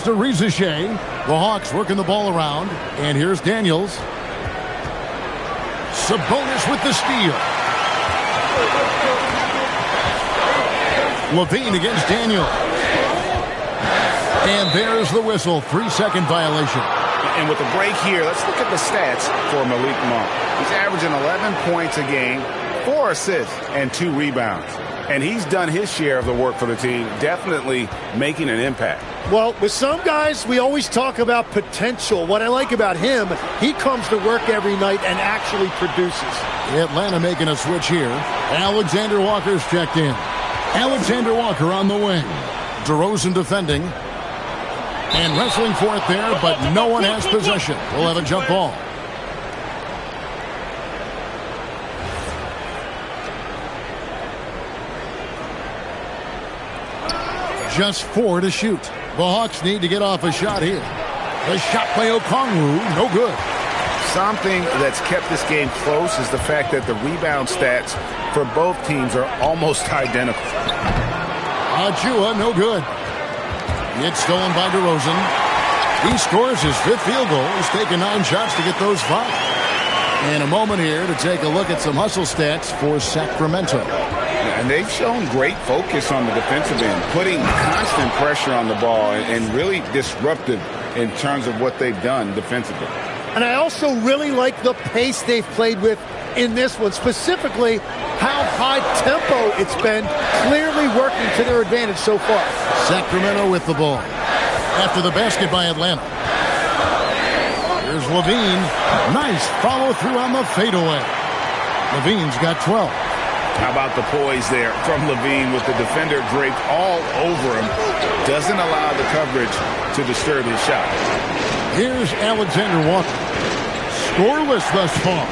To Rizachet. The Hawks working the ball around. And here's Daniels. Sabonis with the steal. Levine against Daniel. And there's the whistle. 3-second violation. And with the break here, let's look at the stats for Malik Monk. He's averaging 11 points a game, 4 assists, and 2 rebounds. And he's done his share of the work for the team, definitely making an impact. Well, with some guys, we always talk about potential. What I like about him, he comes to work every night and actually produces. Atlanta making a switch here. Alexander Walker's checked in. Alexander Walker on the wing. DeRozan defending. And wrestling for it there, but no one has possession. We'll have a jump ball. Just 4 to shoot. The Hawks need to get off a shot here. The shot by Okongwu, no good. Something that's kept this game close is the fact that the rebound stats for both teams are almost identical. Achua, no good. It's stolen by DeRozan. He scores his 5th field goal. He's taken 9 shots to get those 5. And a moment here to take a look at some hustle stats for Sacramento. And they've shown great focus on the defensive end, putting constant pressure on the ball and really disruptive in terms of what they've done defensively. And I also really like the pace they've played with in this one, specifically how high tempo it's been, clearly working to their advantage so far. Sacramento with the ball. After the basket by Atlanta. Here's Levine. Nice follow through on the fadeaway. Levine's got 12. How about the poise there from Levine with the defender draped all over him. Doesn't allow the coverage to disturb his shot. Here's Alexander Walker. Scoreless thus far.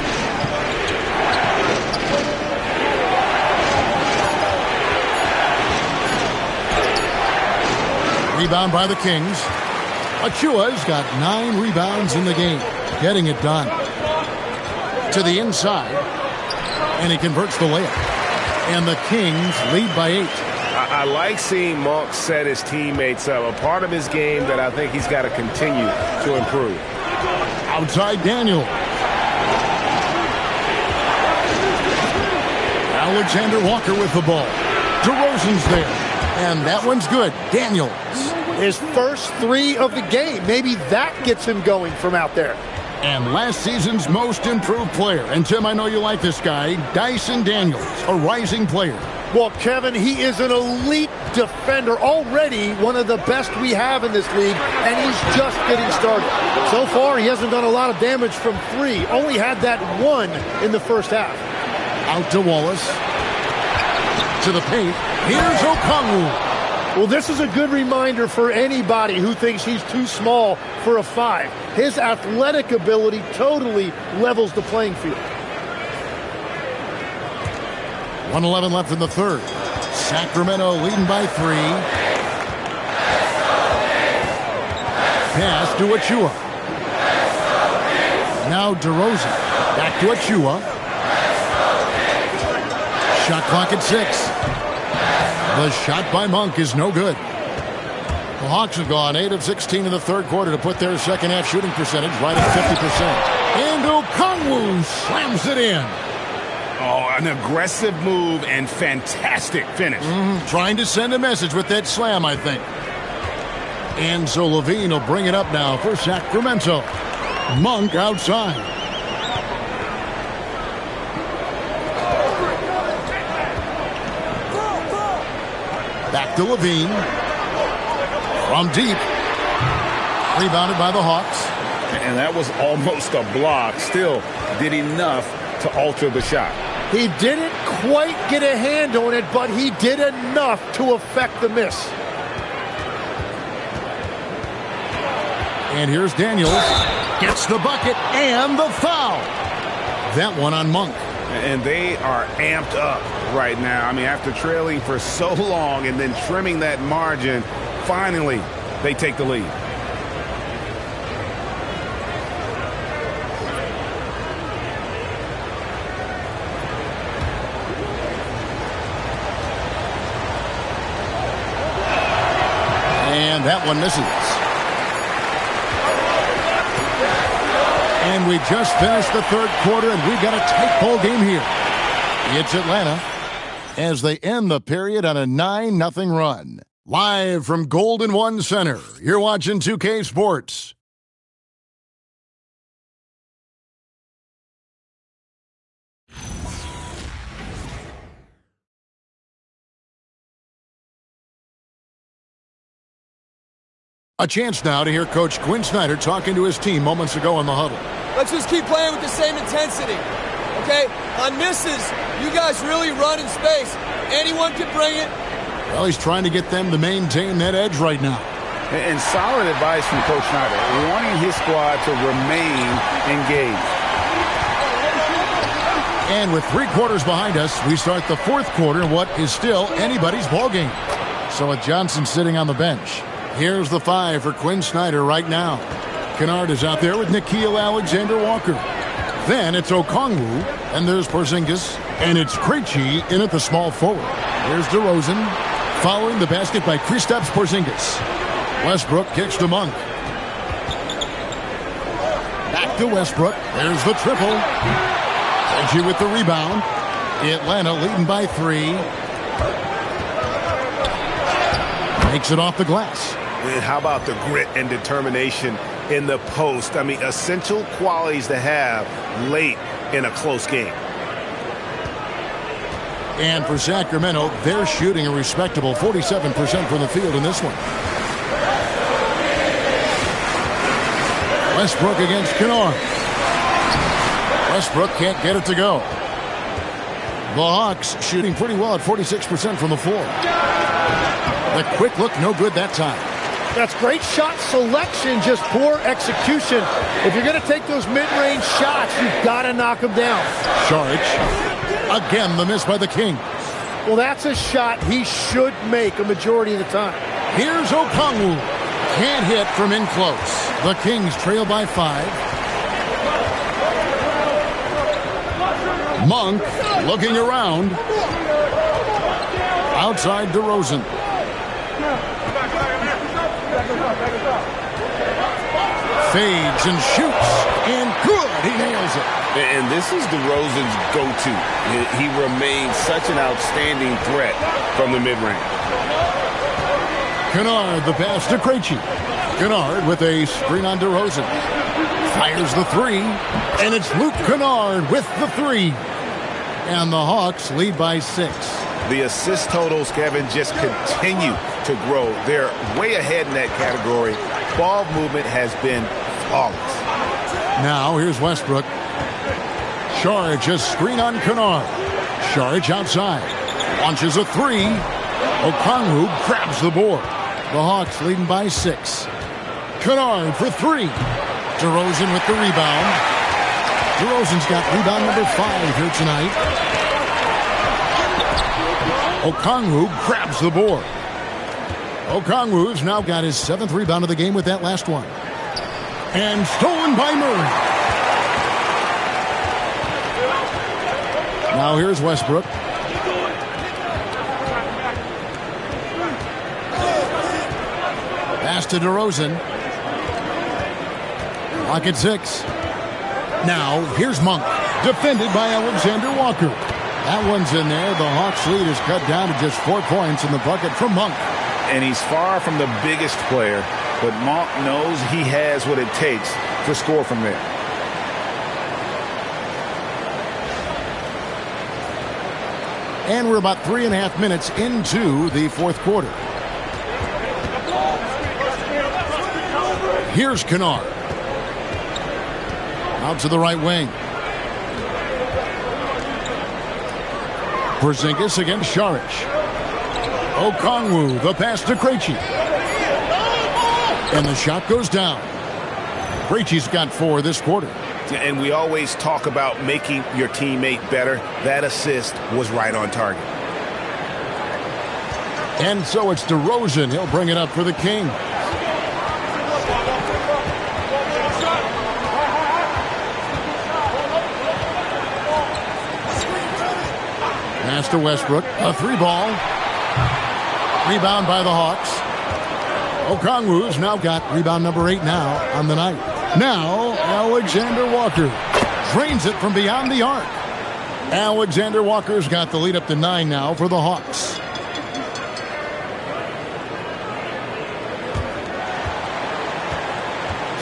Rebound by the Kings. Achua's got 9 rebounds in the game. Getting it done. To the inside. And he converts the layup. And the Kings lead by 8. I like seeing Monk set his teammates up. A part of his game that I think he's got to continue to improve. Outside Daniel. Alexander Walker with the ball. DeRozan's there. And that one's good. Daniels. His first 3 of the game. Maybe that gets him going from out there. And last season's most improved player. And, Tim, I know you like this guy, Dyson Daniels, a rising player. Well, Kevin, he is an elite defender, already one of the best we have in this league, and he's just getting started. So far, he hasn't done a lot of damage from 3. Only had that 1 in the first half. Out to Wallace. To the paint. Here's Okongwu. Well, this is a good reminder for anybody who thinks he's too small for a 5. His athletic ability totally levels the playing field. 1:11 left in the third. Sacramento leading by 3. Pass to Achua. Now DeRozan. Back to Achua. Shot clock at 6. The shot by Monk is no good. The Hawks have gone 8 of 16 in the third quarter to put their second half shooting percentage right at 50%. And Okongwu slams it in. Oh, an aggressive move and fantastic finish. Trying to send a message with that slam, I think. And so Levine will bring it up now for Sacramento. Monk outside. Back to Levine. From deep. Rebounded by the Hawks. And that was almost a block. Still did enough to alter the shot. He didn't quite get a hand on it, but he did enough to affect the miss. And here's Daniels. Gets the bucket and the foul. That one on Monk. And they are amped up right now. I mean, after trailing for so long and then trimming that margin, finally they take the lead. And that one misses. And we just finished the third quarter, and we've got a tight ball game here. It's Atlanta as they end the period on a 9-0 run. Live from Golden One Center, you're watching 2K Sports. A chance now to hear Coach Quinn Snyder talking to his team moments ago in the huddle. Let's just keep playing with the same intensity, okay? On misses, you guys really run in space. Anyone can bring it. Well, he's trying to get them to maintain that edge right now. And solid advice from Coach Snyder, wanting his squad to remain engaged. And with 3 quarters behind us, we start the 4th quarter, what is still anybody's ballgame. So with Johnson sitting on the bench, here's the 5 for Quinn Snyder right now. Kennard is out there with Nickeil Alexander-Walker. Then it's Okongwu, and there's Porzingis, and it's Krejci in at the small forward. Here's DeRozan, following the basket by Kristaps Porzingis. Westbrook kicks to Monk. Back to Westbrook. There's the triple. Krejci with the rebound. Atlanta leading by 3. Makes it off the glass. And how about the grit and determination in the post? I mean, essential qualities to have late in a close game. And for Sacramento, they're shooting a respectable 47% from the field in this one. Westbrook against Kennard. Westbrook can't get it to go. The Hawks shooting pretty well at 46% from the floor. The quick look, no good that time. That's great shot selection, just poor execution. If you're going to take those mid-range shots, you've got to knock them down. Saric, again the miss by the King. Well, that's a shot he should make a majority of the time. Here's Okongwu. Can't hit from in close. The Kings trail by 5. Monk looking around. Outside DeRozan. Fades and shoots. And good. He nails it. And this is DeRozan's go-to. He remains such an outstanding threat from the mid-range. Kennard, the pass to Krejci. Kennard with a screen on DeRozan. Fires the 3. And it's Luke Kennard with the 3. And the Hawks lead by 6. The assist totals, Kevin, just continue to grow. They're way ahead in that category. Ball movement has been flawless. Now here's Westbrook. Saric, a screen on Kennard. Saric outside. Launches a 3. Okongwu grabs the board. The Hawks leading by 6. Kennard for 3. DeRozan with the rebound. DeRozan's got rebound number 5 here tonight. Okongwu grabs the board. Okongwu's now got his 7th rebound of the game with that last one. And stolen by Murray. Now here's Westbrook. Pass to DeRozan. Clock at 6. Now here's Monk. Defended by Alexander Walker. That one's in there. The Hawks lead is cut down to just 4 points in the bucket from Monk. And he's far from the biggest player, but Monk knows he has what it takes to score from there. And we're about 3.5 minutes into the 4th quarter. Here's Kennard. Out to the right wing. Porzingis against Saric. Okongwu, the pass to Krejci. And the shot goes down. Krejci's got 4 this quarter. And we always talk about making your teammate better. That assist was right on target. And so it's DeRozan. He'll bring it up for the King. Pass to Westbrook. A 3-ball. Rebound by the Hawks. Okongwu's now got rebound number 8 now on the night. Now, Alexander Walker drains it from beyond the arc. Alexander Walker's got the lead up to 9 now for the Hawks.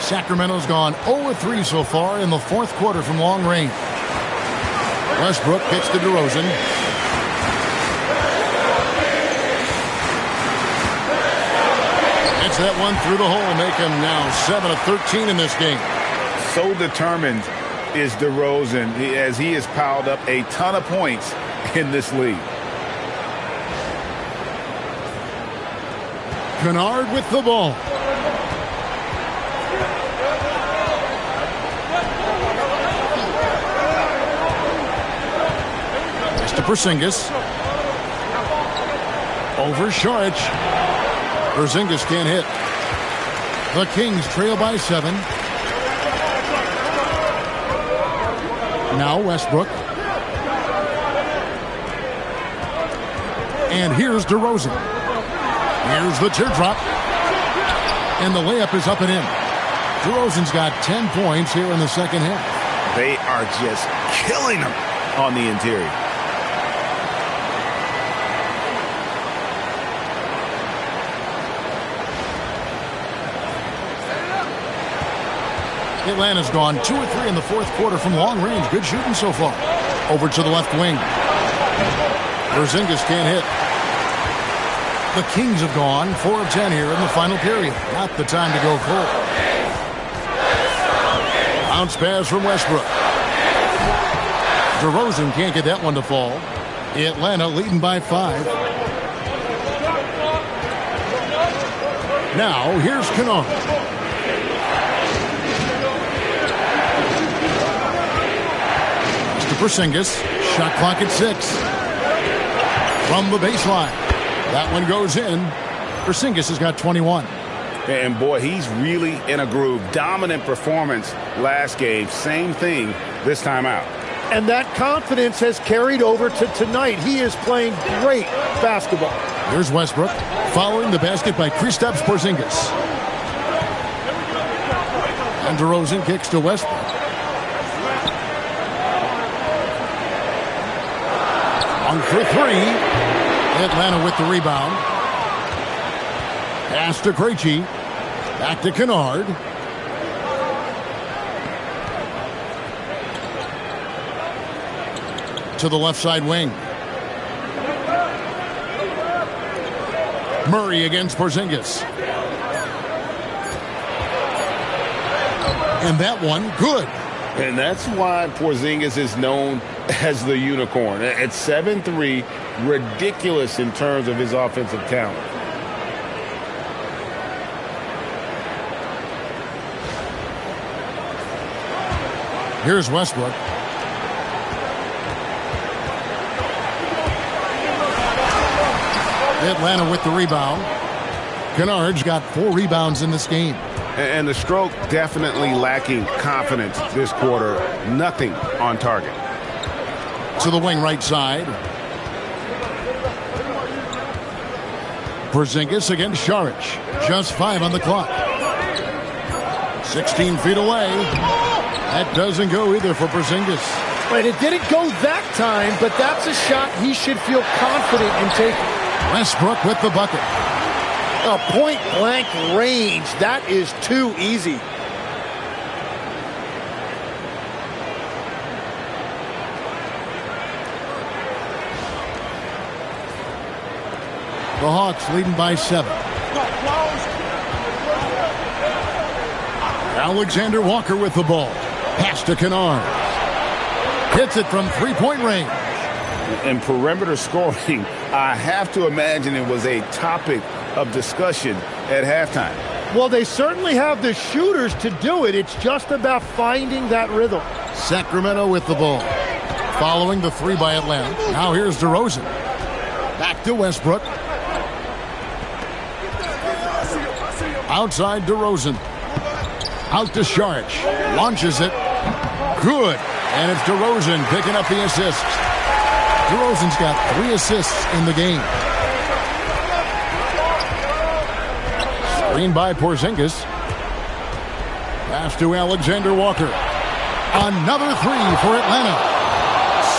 Sacramento's gone 0-3 so far in the 4th quarter from long range. Westbrook kicks to DeRozan. Gets that one through the hole, make him now 7 of 13 in this game. So determined is DeRozan as he has piled up a ton of points in this league. Kennard with the ball. It's to Porzingis. Over Saric. Porzingis can't hit. The Kings trail by 7. Now Westbrook. And here's DeRozan. Here's the teardrop. And the layup is up and in. DeRozan's got 10 points here in the second half. They are just killing him on the interior. Atlanta's gone 2 or 3 in the fourth quarter from long range. Good shooting so far. Over to the left wing. Porzingis can't hit. The Kings have gone 4 of 10 here in the final period. Not the time to go full. Bounce pass from Westbrook. DeRozan can't get that one to fall. Atlanta leading by 5. Now here's Kennard. Porzingis, shot clock at 6. From the baseline. That one goes in. Porzingis has got 21. And boy, he's really in a groove. Dominant performance last game. Same thing this time out. And that confidence has carried over to tonight. He is playing great basketball. Here's Westbrook following the basket by Kristaps Porzingis. And DeRozan kicks to Westbrook. On for 3. Atlanta with the rebound. Pass to Krejci. Back to Kennard. To the left side wing. Murray against Porzingis. And that one, good. And that's why Porzingis is known as the unicorn. At 7'3", ridiculous in terms of his offensive talent. Here's Westbrook. Atlanta with the rebound. Kennard's got 4 rebounds in this game. And the stroke definitely lacking confidence this quarter. Nothing on target. To the wing right side. Porzingis against Saric. Just 5 on the clock. 16 feet away. That doesn't go either for Porzingis. And it didn't go that time, but that's a shot he should feel confident in taking. Westbrook with the bucket. A point-blank range. That is too easy. The Hawks leading by 7. Alexander Walker with the ball. Pass to Kennard. Hits it from 3-point range. And perimeter scoring, I have to imagine it was a topic of discussion at halftime. Well, they certainly have the shooters to do it. It's just about finding that rhythm. Sacramento with the ball. Following the 3 by Atlanta. Now here's DeRozan. Back to Westbrook. Outside DeRozan. Out to Saric. Launches it. Good. And it's DeRozan picking up the assist. DeRozan's got 3 assists in the game. Screen by Porzingis. Pass to Alexander Walker. Another 3 for Atlanta.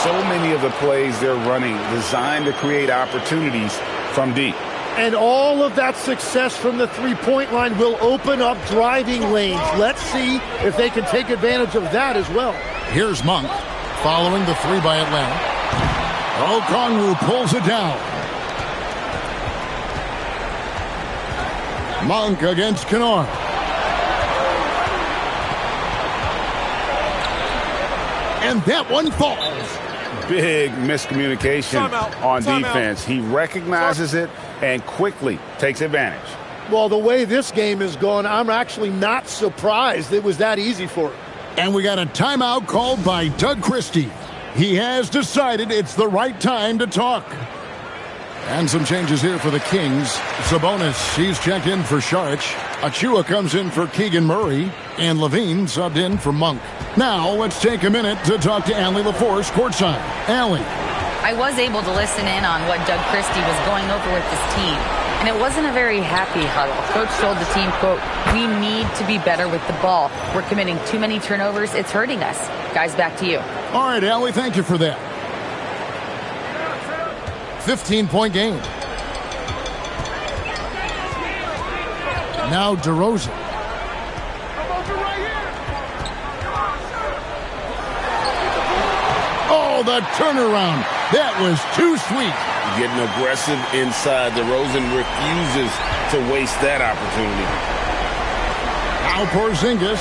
So many of the plays they're running designed to create opportunities from deep. And all of that success from the three-point line will open up driving lanes. Let's see if they can take advantage of that as well. Here's Monk following the 3 by Atlanta. Okongwu pulls it down. Monk against Kennard. And that one falls. Big miscommunication on defense. He recognizes it and quickly takes advantage. Well, the way this game is going, I'm actually not surprised it was that easy for him. And we got a timeout called by Doug Christie. He has decided it's the right time to talk. And some changes here for the Kings. Sabonis, he's checked in for Sharch. Achua comes in for Keegan Murray. And Levine subbed in for Monk. Now, let's take a minute to talk to Allie LaForce courtside. Allie. I was able to listen in on what Doug Christie was going over with this team. And it wasn't a very happy huddle. Coach told the team, quote, "We need to be better with the ball. We're committing too many turnovers. It's hurting us." Guys, back to you. All right, Allie, thank you for that. 15-point game. Now DeRozan. Oh, the turnaround. That was too sweet. Getting aggressive inside. DeRozan refuses to waste that opportunity. Now Porzingis.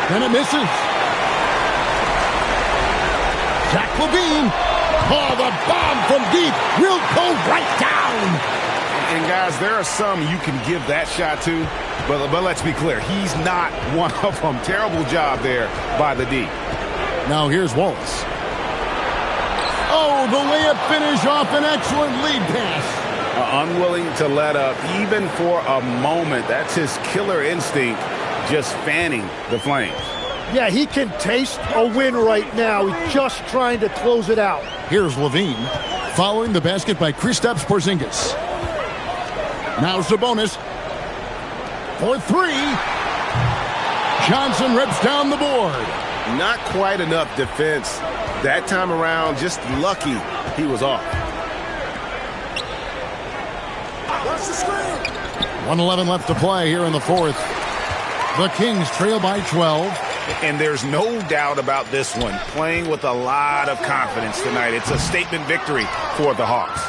Then it misses. Zach LaVine. Oh, the bomb from deep will go right down. And guys, there are some you can give that shot to, but let's be clear, he's not one of them. Terrible job there by the D. Now here's Wallace. Oh, the layup finish off an excellent lead pass. Unwilling to let up even for a moment. That's his killer instinct, just fanning the flames. Yeah, he can taste a win right now. He's just trying to close it out. Here's Levine, following the basket by Kristaps Porzingis. Now Sabonis for three. Johnson rips down the board. Not quite enough defense that time around. Just lucky he was off. 1:11 left to play here in the fourth. The Kings trail by 12. And there's no doubt about this one. Playing with a lot of confidence tonight. It's a statement victory for the Hawks.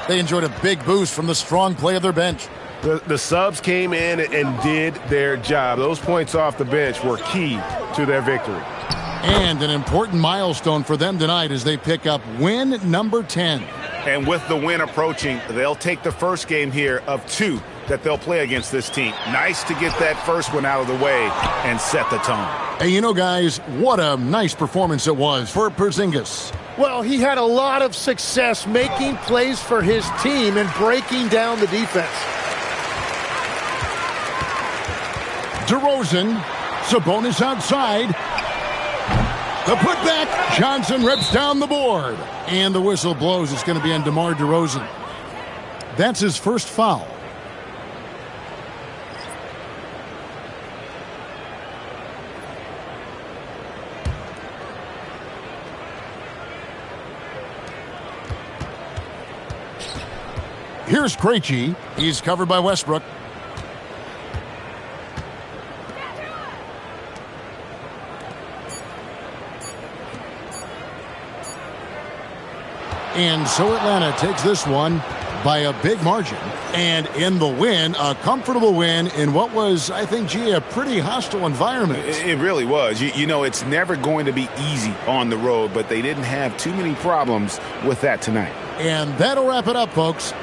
They enjoyed a big boost from the strong play of their bench. The subs came in and did their job. Those points off the bench were key to their victory. And an important milestone for them tonight as they pick up win number 10. And with the win approaching, they'll take the first game here of 2 that they'll play against this team. Nice to get that first one out of the way and set the tone. Hey, you know, guys, what a nice performance it was for Porzingis. Well, he had a lot of success making plays for his team and breaking down the defense. DeRozan, Sabonis outside. The putback, Johnson rips down the board. And the whistle blows. It's going to be on DeMar DeRozan. That's his first foul. Here's Krejci. He's covered by Westbrook. And so Atlanta takes this one by a big margin. And in the win, a comfortable win in what was, I think, gee, a pretty hostile environment. It really was. You know, it's never going to be easy on the road, but they didn't have too many problems with that tonight. And that'll wrap it up, folks.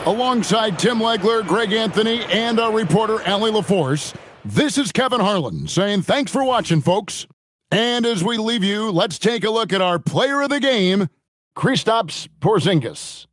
Alongside Tim Legler, Greg Anthony, and our reporter, Allie LaForce, this is Kevin Harlan saying thanks for watching, folks. And as we leave you, let's take a look at our player of the game, Kristaps Porzingis.